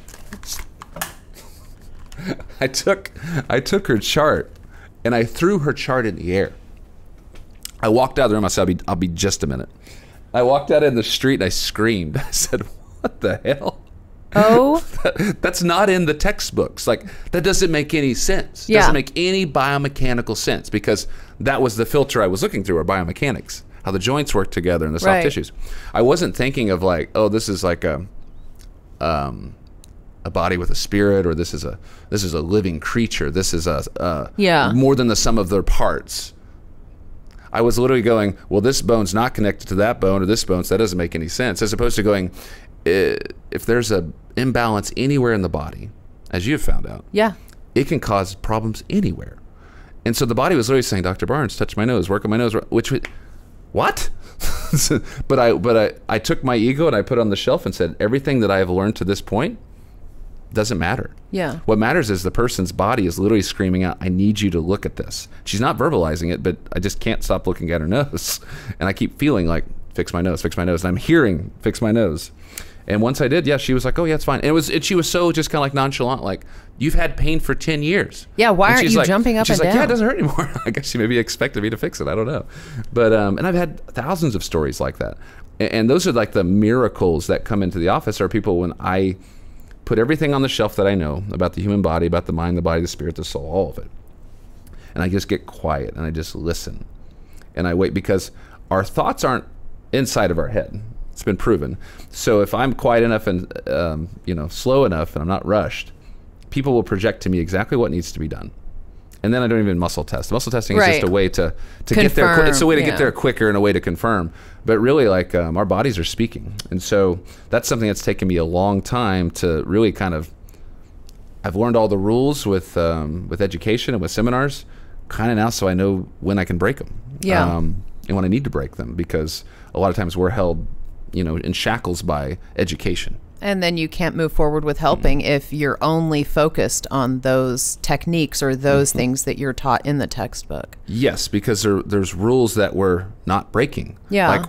I took her chart and I threw her chart in the air. I walked out of the room. I said, I'll be just a minute. I walked out in the street and I screamed. I said, what the hell? Oh. That's not in the textbooks. Like, that doesn't make any sense. It doesn't make any biomechanical sense, because that was the filter I was looking through, our biomechanics, how the joints work together and the soft tissues. I wasn't thinking of like, oh, this is like a body with a spirit, or this is a living creature. This is more than the sum of their parts. I was literally going, well, this bone's not connected to that bone, or this bone, so that doesn't make any sense. As opposed to going, if there's a imbalance anywhere in the body, as you've found out, it can cause problems anywhere. And so the body was literally saying, Dr. Barnes, touch my nose, work on my nose, what? but I took my ego and I put it on the shelf and said, everything that I have learned to this point doesn't matter. Yeah. What matters is the person's body is literally screaming out, I need you to look at this. She's not verbalizing it, but I just can't stop looking at her nose. And I keep feeling like, fix my nose, fix my nose. And I'm hearing, fix my nose. And once I did, she was like, oh yeah, it's fine. And she was so just kind of like nonchalant, like, you've had pain for 10 years. Yeah, why aren't you jumping up and down? She's like, yeah, it doesn't hurt anymore. I guess she maybe expected me to fix it. I don't know. But, and I've had thousands of stories like that. And those are like the miracles that come into the office, are people when I put everything on the shelf that I know about the human body, about the mind, the body, the spirit, the soul, all of it. And I just get quiet and I just listen. And I wait, because our thoughts aren't inside of our head. It's been proven. So if I'm quiet enough and slow enough and I'm not rushed, people will project to me exactly what needs to be done. And then I don't even muscle test. Muscle testing is just a way to get there. It's a way to get there quicker and a way to confirm. But really, like, our bodies are speaking. And so that's something that's taken me a long time to really kind of, I've learned all the rules with education and with seminars kind of now, so I know when I can break them. Yeah. And when I need to break them, because a lot of times we're held in shackles by education. And then you can't move forward with helping if you're only focused on those techniques or those things that you're taught in the textbook. Yes, because there's rules that we're not breaking. Yeah.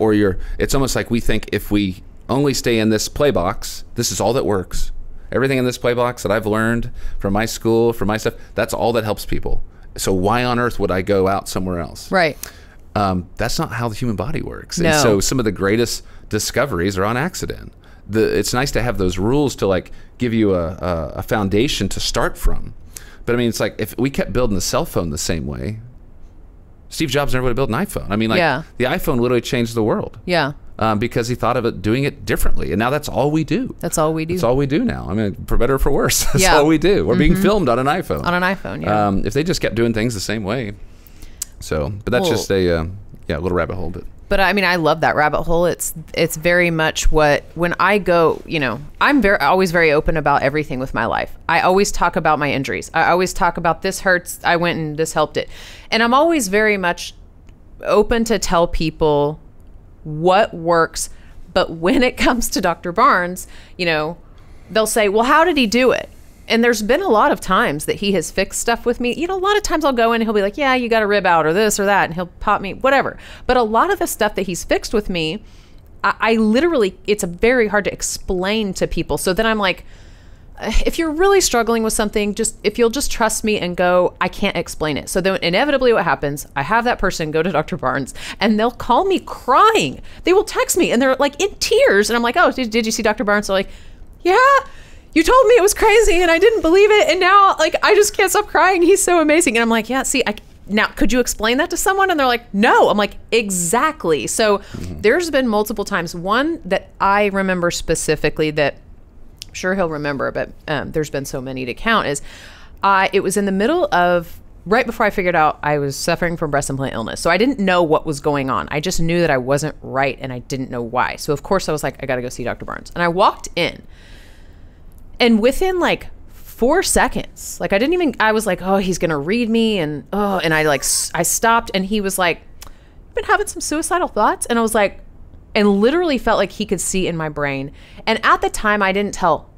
It's almost like we think if we only stay in this play box, this is all that works. Everything in this play box that I've learned from my school, from my stuff, that's all that helps people. So why on earth would I go out somewhere else? Right. That's not how the human body works. No. And so some of the greatest discoveries are on accident. It's nice to have those rules to like give you a foundation to start from. But I mean, it's like if we kept building the cell phone the same way, Steve Jobs never would have built an iPhone. I mean, like the iPhone literally changed the world. Yeah. Because he thought of it doing it differently. And now that's all we do. That's all we do. That's all we do now. I mean, for better or for worse, that's all we do. We're being filmed on an iPhone. On an iPhone, yeah. If they just kept doing things the same way. So, but that's just a little rabbit hole. But I mean, I love that rabbit hole. It's very much when I go, I'm always very open about everything with my life. I always talk about my injuries. I always talk about this hurts, I went and this helped it. And I'm always very much open to tell people what works. But when it comes to Dr. Barnes, they'll say, well, how did he do it? And there's been a lot of times that he has fixed stuff with me. A lot of times I'll go in and he'll be like, yeah, you got a rib out or this or that. And he'll pop me, whatever. But a lot of the stuff that he's fixed with me, I literally, it's very hard to explain to people. So then I'm like, if you're really struggling with something, if you'll just trust me and go, I can't explain it. So then inevitably what happens, I have that person go to Dr. Barnes and they'll call me crying. They will text me and they're like in tears. And I'm like, oh, did you see Dr. Barnes? They're like, yeah. You told me it was crazy and I didn't believe it. And now I just can't stop crying. He's so amazing. And I'm like, yeah, see, now could you explain that to someone? And they're like, no. I'm like, exactly. So there's been multiple times. One that I remember specifically that I'm sure he'll remember, but there's been so many to count is it was in the middle of, right before I figured out I was suffering from breast implant illness. So I didn't know what was going on. I just knew that I wasn't right and I didn't know why. So of course I was like, I got to go see Dr. Barnes. And I walked in. And within 4 seconds, I was like, oh, he's going to read me. And I stopped and he was like, you've been having some suicidal thoughts? And I was like, and literally felt like he could see in my brain. And at the time I didn't tell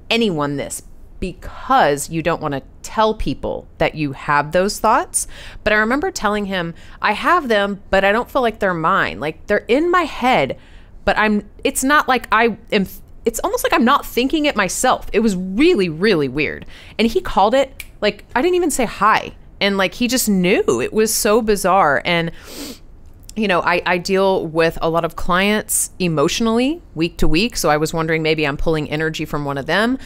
anyone this because you don't want to tell people that you have those thoughts. But I remember telling him, I have them, but I don't feel like they're mine. Like they're in my head, but it's not like it's almost like I'm not thinking it myself. It was really, really weird. And he called it, like, I didn't even say hi. And like, he just knew. It was so bizarre. And you know, I deal with a lot of clients emotionally week to week. So I was wondering, maybe I'm pulling energy from one of them.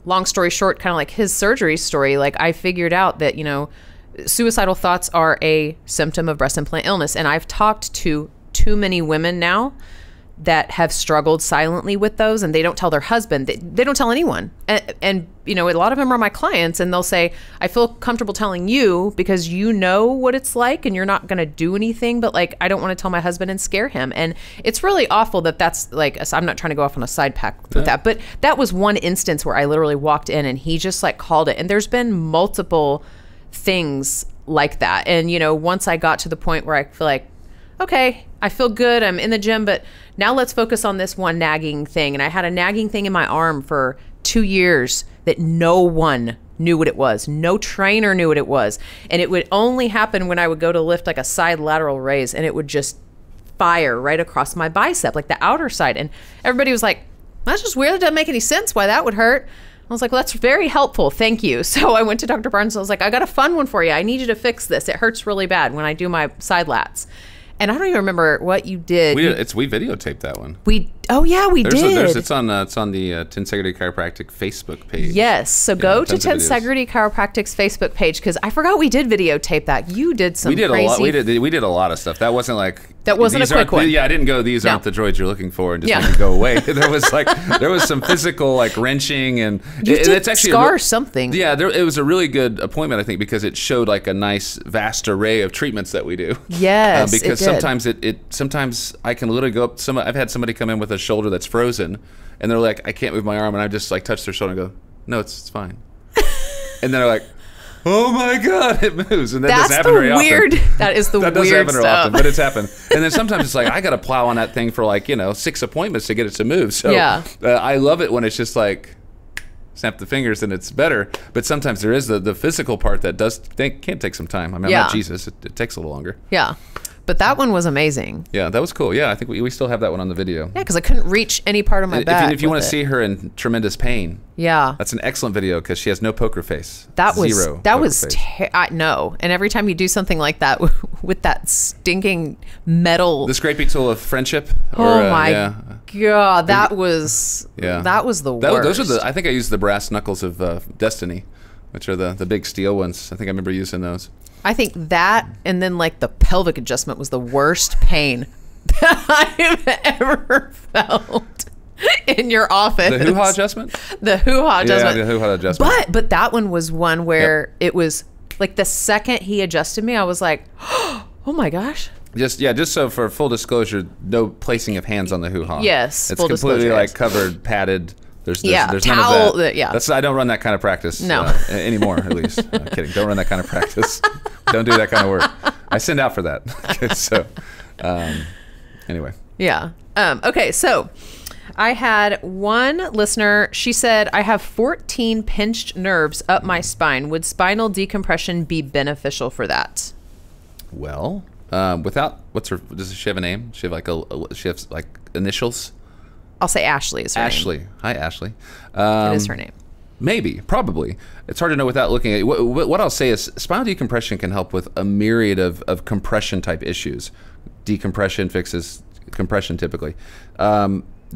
Long story short, kind of like his surgery story, like I figured out that, you know, suicidal thoughts are a symptom of breast implant illness. And I've talked to too many women now that have struggled silently with those, and they don't tell their husband. They don't tell anyone. And you know, a lot of them are my clients, and they'll say, I feel comfortable telling you because you know what it's like and you're not going to do anything, but like, I don't want to tell my husband and scare him. And it's really awful that's like, I'm not trying to go off on a side pack with that, but that was one instance where I literally walked in and he just like called it. And there's been multiple things like that. And, you know, once I got to the point where I feel like, okay, I feel good, I'm in the gym, but now let's focus on this one nagging thing. And I had a nagging thing in my arm for 2 years that no one knew what it was. No trainer knew what it was. And it would only happen when I would go to lift like a side lateral raise, and it would just fire right across my bicep, like the outer side. And everybody was like, that's just weird. It doesn't make any sense why that would hurt. I was like, well, that's very helpful. Thank you. So I went to Dr. Barnes. I was like, I got a fun one for you. I need you to fix this. It hurts really bad when I do my side lats. And I don't even remember what you did. We videotaped that one. We did. It's on the Tensegrity Chiropractic Facebook page. Yes. So go to Tensegrity Chiropractic's Facebook page, because I forgot we did videotape that. You did some crazy. We did a lot of stuff. That wasn't like. That wasn't a quick one. Yeah, I didn't go, these aren't the droids you're looking for, and just make it go away. There was some physical like wrenching, and it's actually something. Yeah, it was a really good appointment, I think, because it showed like a nice vast array of treatments that we do. Yes, because sometimes I can literally go up. I've had somebody come in with a shoulder that's frozen, and they're like, I can't move my arm, and I just like touch their shoulder and go, no, it's fine. And then they're like, oh my God, it moves. And that doesn't happen very often. That is the that weird doesn't happen stuff. very often, but it's happened. And then sometimes it's like, I got to plow on that thing for like, 6 appointments to get it to move. So I love it when it's just like, snap the fingers and it's better. But sometimes there is the physical part that can take some time. I mean, I'm not Jesus. It takes a little longer. Yeah. But that one was amazing. Yeah, that was cool. Yeah, I think we still have that one on the video. Yeah, because I couldn't reach any part of my back. If you want to see her in tremendous pain, that's an excellent video, because she has no poker face. I know. And every time you do something like that with that stinking metal, the scraping tool of friendship. God, that was the worst. Those are I think I used the brass knuckles of destiny, which are the big steel ones. I think I remember using those. I think that, and then like the pelvic adjustment, was the worst pain that I've ever felt in your office. The hoo-ha adjustment? The hooha adjustment. Yeah, the hooha adjustment. But that one was one where it was like the second he adjusted me, I was like, oh my gosh. Just so for full disclosure, no placing of hands on the hoo-ha. Yes, it's full completely disclosure, like covered, padded. There's towel, none of that. I don't run that kind of practice anymore, at least. I'm kidding. Don't run that kind of practice. Don't do that kind of work. I send out for that. So, anyway. Yeah. Okay, so I had one listener. She said, I have 14 pinched nerves up my spine. Would spinal decompression be beneficial for that? Well, does she have a name? She has like initials? I'll say Ashley is her name. Hi, Ashley. It is her name. Maybe, probably. It's hard to know without looking at it. What I'll say is spinal decompression can help with a myriad of compression type issues. Decompression fixes compression typically.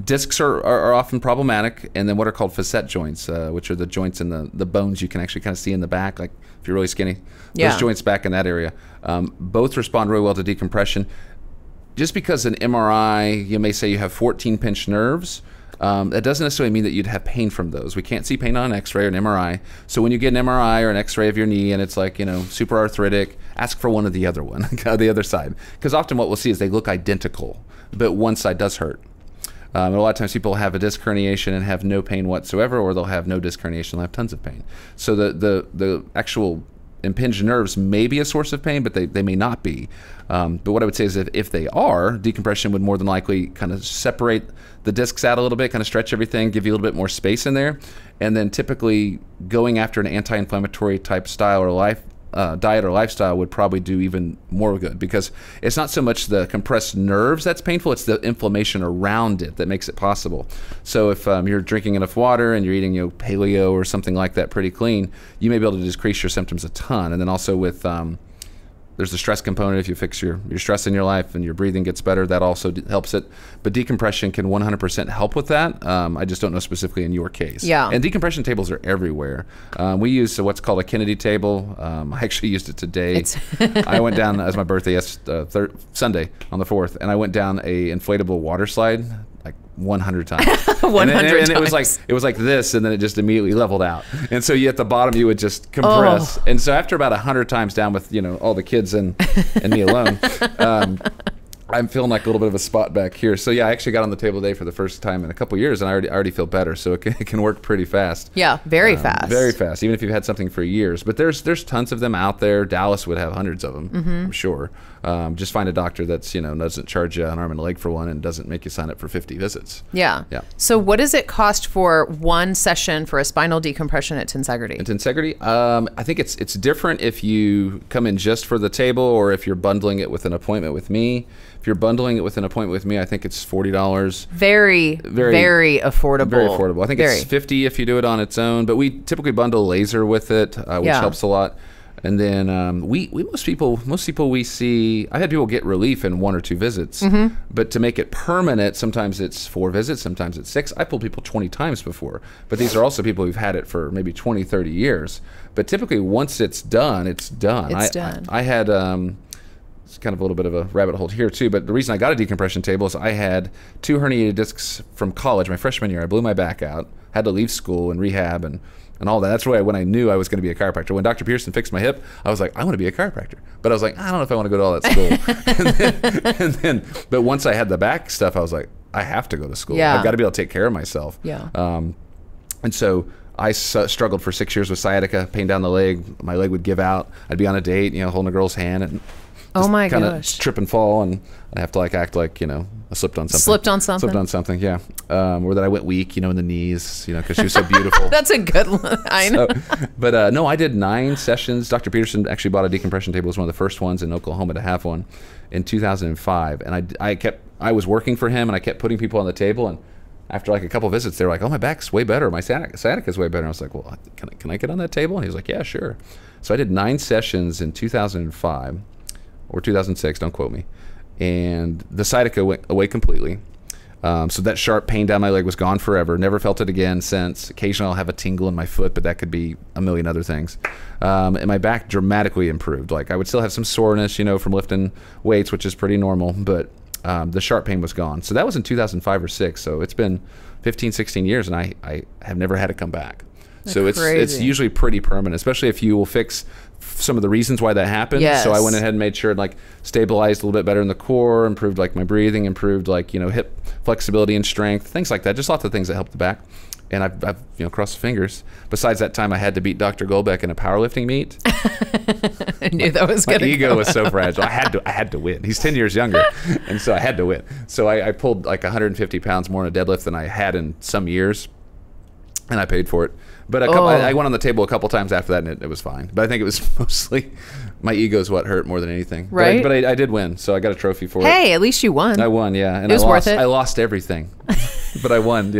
Discs are often problematic, and then what are called facet joints, which are the joints in the bones you can actually kind of see in the back, like if you're really skinny. Those joints back in that area. Both respond really well to decompression. Just because an MRI, you may say you have 14 pinched nerves, that doesn't necessarily mean that you'd have pain from those. We can't see pain on an x-ray or an MRI. So when you get an MRI or an x-ray of your knee and it's like, super arthritic, ask for one of the other one, the other side. Because often what we'll see is they look identical, but one side does hurt. A lot of times people have a disc herniation and have no pain whatsoever, or they'll have no disc herniation and have tons of pain. So the actual impinged nerves may be a source of pain, but they may not be. But what I would say is if they are, decompression would more than likely kind of separate the discs out a little bit, kind of stretch everything, give you a little bit more space in there. And then typically going after an anti-inflammatory type style or diet or lifestyle would probably do even more good, because it's not so much the compressed nerves that's painful, it's the inflammation around it that makes it possible. So if you're drinking enough water and you're eating paleo or something like that pretty clean, you may be able to decrease your symptoms a ton. And then also with there's the stress component. If you fix your stress in your life and your breathing gets better, that also helps it. But decompression can 100% help with that. I just don't know specifically in your case. Yeah. And decompression tables are everywhere. We use what's called a Kennedy table. I actually used it today. I went down as my birthday Sunday on the 4th, and I went down a inflatable water slide like 100 times. 100 and times. it was like this, and then it just immediately leveled out. And so at the bottom you would just compress. And so after about 100 times down with all the kids and me alone, I'm feeling like a little bit of a spot back here. So yeah, I actually got on the table today for the first time in a couple years, and I already feel better. So it can work pretty fast. Yeah, very fast. Very fast, even if you've had something for years. But there's tons of them out there. Dallas would have hundreds of them, I'm sure. Just find a doctor that's doesn't charge you an arm and a leg for one, and doesn't make you sign up for 50 visits. Yeah. So what does it cost for one session for a spinal decompression at Tensegrity? At Tensegrity, I think it's different if you come in just for the table or if you're bundling it with an appointment with me. If you're bundling it with an appointment with me, I think it's $40. Very affordable. Very affordable. I think it's $50 if you do it on its own, but we typically bundle laser with it, which helps a lot. And then most people we see, I've had people get relief in 1 or 2 visits, but to make it permanent, sometimes it's 4 visits, sometimes it's 6. I pulled people 20 times before, but these are also people who've had it for maybe 20, 30 years. But typically once it's done, it's done. I had, it's kind of a little bit of a rabbit hole here too, but the reason I got a decompression table is I had 2 herniated discs from college. My freshman year, I blew my back out, had to leave school and rehab and all that. That's when I knew I was going to be a chiropractor. When Dr. Peterson fixed my hip, I was like, I want to be a chiropractor. But I was like, I don't know if I want to go to all that school. But once I had the back stuff, I was like, I have to go to school. I've got to be able to take care of myself. Yeah. And so I struggled for 6 years with sciatica, pain down the leg. My leg would give out. I'd be on a date, holding a girl's hand and oh my kind gosh, of trip and fall, and I'd have to act like I slipped on something. Yeah. Or that I went weak, in the knees, because she was so beautiful. That's a good one. I know. But no, I did 9 sessions. Dr. Peterson actually bought a decompression table. It was one of the first ones in Oklahoma to have one in 2005. And I was working for him, and I kept putting people on the table, and after like a couple visits, they were like, oh, my back's way better. My sciatica's way better. And I was like, well, can I get on that table? And he was like, yeah, sure. So I did 9 sessions in 2005 or 2006, don't quote me. And the sciatica went away completely. So that sharp pain down my leg was gone forever. Never felt it again since. Occasionally I'll have a tingle in my foot, but that could be a million other things. And my back dramatically improved. Like I would still have some soreness, from lifting weights, which is pretty normal, but the sharp pain was gone. So that was in 2005 or 6. So it's been 15, 16 years, and I have never had it come back. So it's usually pretty permanent, especially if you will fix some of the reasons why that happened. Yes. So I went ahead and made sure it stabilized a little bit better in the core, improved my breathing, improved hip flexibility and strength, things like that. Just lots of things that helped the back. And I've crossed the fingers. Besides that time I had to beat Dr. Goldbeck in a powerlifting meet. I knew that was going to My ego was so fragile. I had to win. He's 10 years younger, and so I had to win. So I pulled 150 pounds more in a deadlift than I had in some years, and I paid for it. But I went on the table a couple times after that, and it was fine. But I think it was mostly my ego is what hurt more than anything. Right. But I did win, so I got a trophy for it. Hey, at least you won. I won, yeah. And it was worth it. I lost everything, but I won.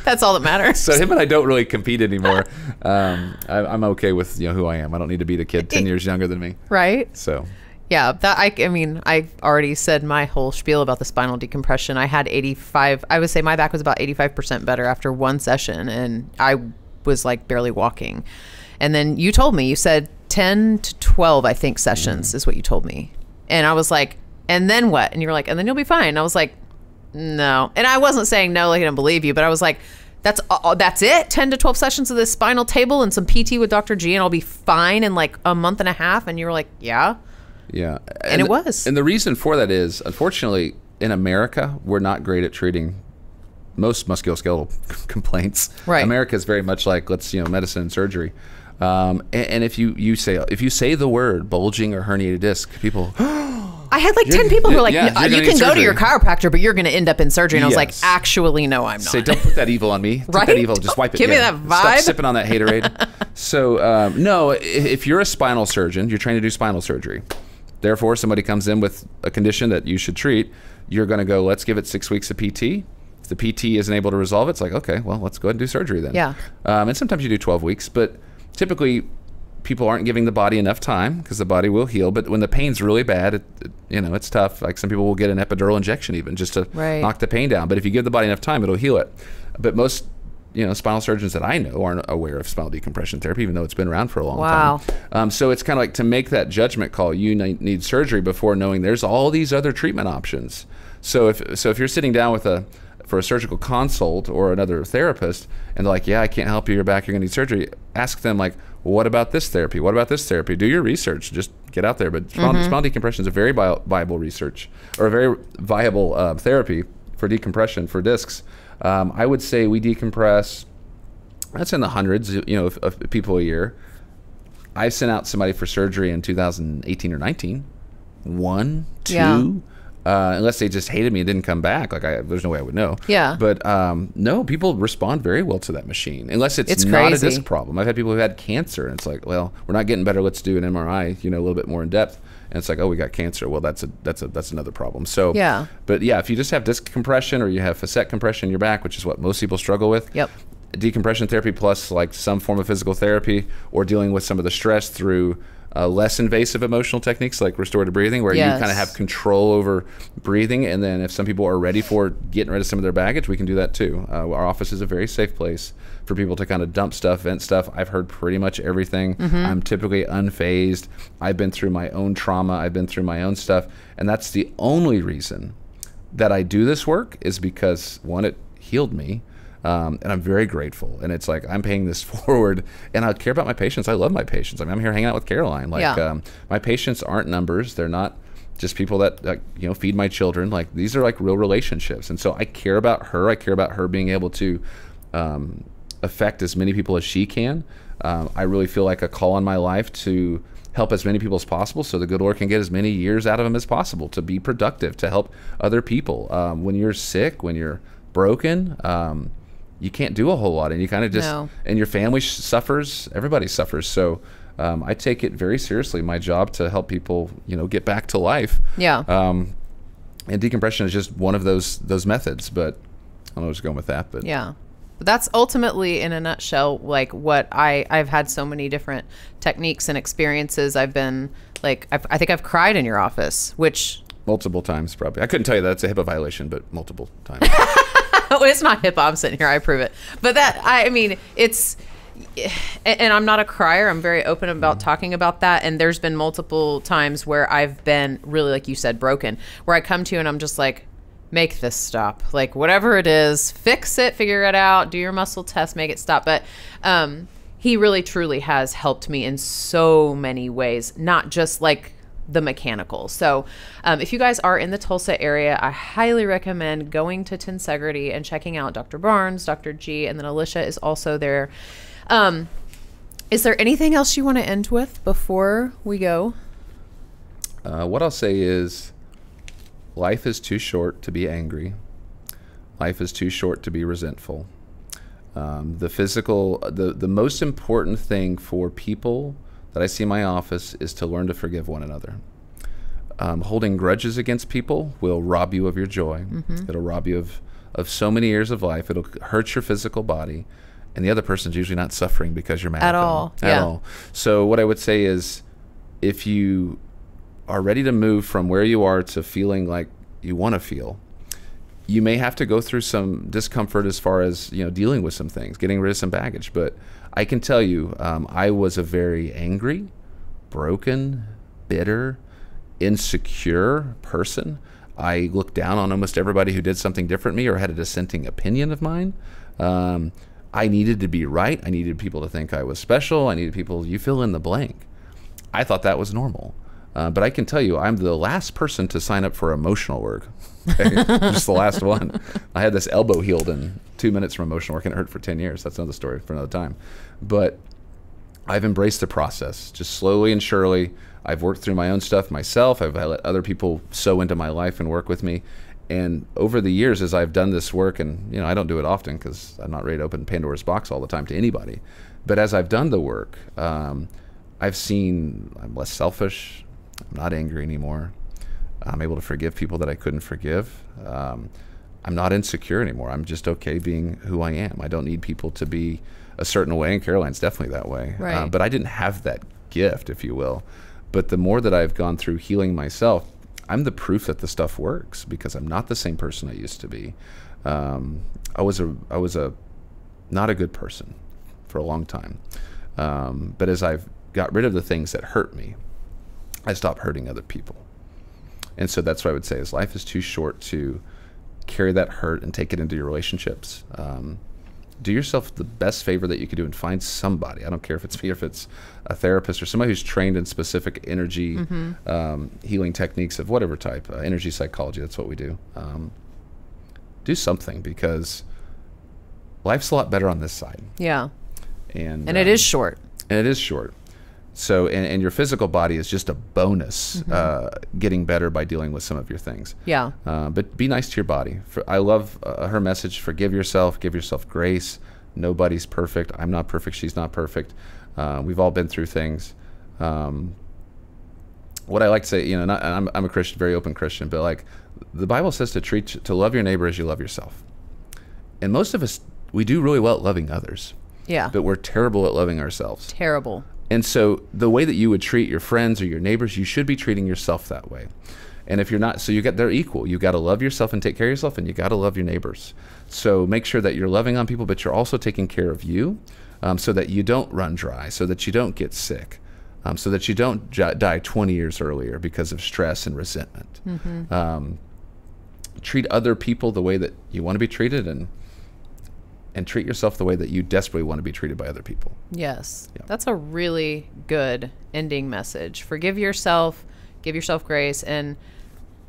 That's all that matters. So him and I don't really compete anymore. I'm okay with who I am. I don't need to beat a kid 10 years younger than me. Right. So. Yeah, I already said my whole spiel about the spinal decompression. I had 85. I would say my back was about 85% better after one session, and I was barely walking. And then you told me, you said 10 to 12, I think, sessions is what you told me. And I was like, and then what? And you were like, and then you'll be fine. And I was like, no. And I wasn't saying no, I didn't believe you, but I was like, that's it? 10 to 12 sessions of this spinal table and some PT with Dr. G, and I'll be fine in a month and a half? And you were like, yeah. Yeah. And it was. And the reason for that is, unfortunately, in America, we're not great at treating most musculoskeletal complaints. Right. America is very much like, let's, medicine and surgery. And if you say the word bulging or herniated disc, people. I had like 10 people who were like, yeah, you can go to your chiropractor, but you're going to end up in surgery. And I was like, Yes. actually, no, I'm not. Say, don't put that evil on me. Right? Take that evil, just wipe it. Give me that vibe. Stop sipping on that haterade. So, no, if you're a spinal surgeon, you're trained to do spinal surgery. Therefore, somebody comes in with a condition that you should treat, you're going to go, let's give it 6 weeks of PT. If the PT isn't able to resolve it, it's like, okay, well, let's go ahead and do surgery then. Yeah. And sometimes you do 12 weeks, but typically people aren't giving the body enough time because the body will heal. But when the pain's really bad, it's tough. Like some people will get an epidural injection even just to knock the pain down. But if you give the body enough time, it'll heal it. But most spinal surgeons that I know aren't aware of spinal decompression therapy, even though it's been around for a long time. So it's kind of like to make that judgment call, you need surgery before knowing there's all these other treatment options. So if you're sitting down for a surgical consult or another therapist and they're like, yeah, I can't help you, you're back, you're gonna need surgery, ask them like, well, what about this therapy? What about this therapy? Do your research, just get out there. But spinal decompression is a very viable research, or a very viable therapy for decompression for discs. I would say we decompress, that's in the hundreds, of people a year. I sent out somebody for surgery in 2018 or 19, 1, 2, unless they just hated me and didn't come back. Like there's no way I would know. Yeah. But no, people respond very well to that machine, unless it's not a disc problem. I've had people who had cancer, and it's like, well, we're not getting better. Let's do an MRI, a little bit more in depth. And it's like, oh, we got cancer. Well, that's another problem. So yeah. But yeah, if you just have disc compression or you have facet compression in your back, which is what most people struggle with. Yep. Decompression therapy plus like some form of physical therapy, or dealing with some of the stress through less invasive emotional techniques like restorative breathing, where you kind of have control over breathing. And then if some people are ready for getting rid of some of their baggage, we can do that too. Our office is a very safe place for people to kind of dump stuff, vent stuff. I've heard pretty much everything. I'm typically unfazed. I've been through my own trauma. I've been through my own stuff. And that's the only reason that I do this work, is because, one, it healed me. And I'm very grateful. And it's like, I'm paying this forward, and I care about my patients. I love my patients. I mean, I'm here hanging out with Caroline. Like, my patients aren't numbers. They're not just people that, feed my children. Like, these are like real relationships. And so I care about her. I care about her being able to affect as many people as she can. I really feel like a call on my life to help as many people as possible, so the good Lord can get as many years out of them as possible, to be productive, to help other people. When you're sick, when you're broken, you can't do a whole lot, and you kind of just, and your family suffers, everybody suffers. So I take it very seriously, my job to help people, get back to life. Yeah. And decompression is just one of those methods, but I don't know what's going with that, but yeah. But that's ultimately, in a nutshell, like what I've had so many different techniques and experiences. I've been like, I think I've cried in your office, which multiple times probably. I couldn't tell you that it's a HIPAA violation, but multiple times. Oh, it's not HIPAA. I'm sitting here. I prove it. But I mean, it's, and I'm not a crier. I'm very open about talking about that. And there's been multiple times where I've been really, like you said, broken, where I come to you and I'm just like, make this stop. Like, whatever it is, fix it, figure it out, do your muscle test, make it stop. But he really, truly has helped me in so many ways, not just like the mechanical. So if you guys are in the Tulsa area, I highly recommend going to Tensegrity and checking out Dr. Barnes, Dr. G, and then Alicia is also there. Is there anything else you want to end with before we go? What I'll say is, life is too short to be angry. Life is too short to be resentful. The most important thing for people that I see in my office is to learn to forgive one another. Holding grudges against people will rob you of your joy. It'll rob you of so many years of life. It'll hurt your physical body, and the other person's usually not suffering because you're mad at them. At all. So what I would say is, if you are ready to move from where you are to feeling like you want to feel, you may have to go through some discomfort as far as dealing with some things, getting rid of some baggage. But I can tell you, I was a very angry, broken, bitter, insecure person. I looked down on almost everybody who did something different from me or had a dissenting opinion of mine. I needed to be right. I needed people to think I was special. I needed people, you fill in the blank. I thought that was normal. But I can tell you, I'm the last person to sign up for emotional work. Okay? Just the last one. I had this elbow healed in 2 minutes from emotional work, and it hurt for 10 years. That's another story for another time. But I've embraced the process, just slowly and surely. I've worked through my own stuff myself. I've let other people sow into my life and work with me. And over the years, as I've done this work, and I don't do it often because I'm not ready to open Pandora's box all the time to anybody. But as I've done the work, I've seen I'm less selfish. I'm not angry anymore. I'm able to forgive people that I couldn't forgive. I'm not insecure anymore. I'm just okay being who I am. I don't need people to be a certain way, and Caroline's definitely that way. Right. But I didn't have that gift, if you will. But the more that I've gone through healing myself, I'm the proof that the stuff works, because I'm not the same person I used to be. I was not a good person for a long time. But as I've got rid of the things that hurt me, I stopped hurting other people. And so that's what I would say is life is too short to carry that hurt and take it into your relationships. Do yourself the best favor that you could do and find somebody. I don't care if it's me, or if it's a therapist, or somebody who's trained in specific energy healing techniques of whatever type, energy psychology. That's what we do. Do something, because life's a lot better on this side. Yeah. And it is short. And it is short. So, and your physical body is just a bonus, getting better by dealing with some of your things. Yeah. But be nice to your body. I love her message, forgive yourself, give yourself grace. Nobody's perfect. I'm not perfect. She's not perfect. We've all been through things. What I like to say, I'm a Christian, very open Christian, but like the Bible says to love your neighbor as you love yourself. And most of us, we do really well at loving others. Yeah. But we're terrible at loving ourselves. Terrible. And so the way that you would treat your friends or your neighbors, you should be treating yourself that way. And if you're not, so they're equal. You got to love yourself and take care of yourself, and you got to love your neighbors. So make sure that you're loving on people, but you're also taking care of you, so that you don't run dry, so that you don't get sick, so that you don't die 20 years earlier because of stress and resentment. Treat other people the way that you want to be treated, and treat yourself the way that you desperately want to be treated by other people. Yes. Yeah. That's a really good ending message. Forgive yourself, give yourself grace, and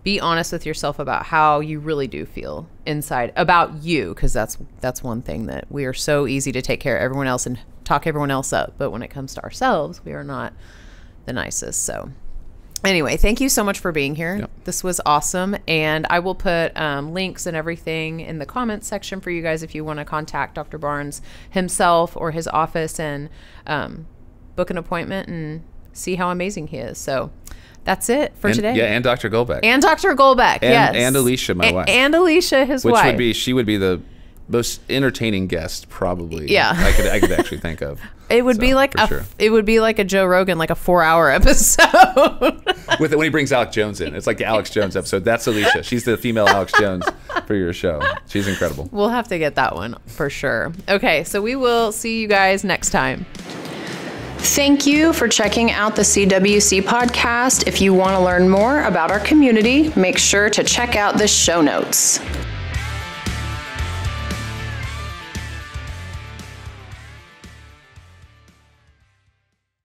be honest with yourself about how you really do feel inside about you, because that's one thing that we are so easy to take care of everyone else and talk everyone else up. But when it comes to ourselves, we are not the nicest. So anyway, thank you so much for being here. Yep. This was awesome. And I will put links and everything in the comments section for you guys if you want to contact Dr. Barnes himself or his office and book an appointment and see how amazing he is. So that's it for today. Yeah, and Dr. Goldbeck. And Dr. Goldbeck, yes. And Alicia, my wife. And Alicia, his wife. She would be the most entertaining guest probably. Yeah. I could actually think of. It would be like a Joe Rogan, like a 4-hour episode. When he brings Alex Jones in. It's like the Alex Jones episode. That's Alicia. She's the female Alex Jones for your show. She's incredible. We'll have to get that one for sure. Okay, so we will see you guys next time. Thank you for checking out the CWC podcast. If you want to learn more about our community, make sure to check out the show notes.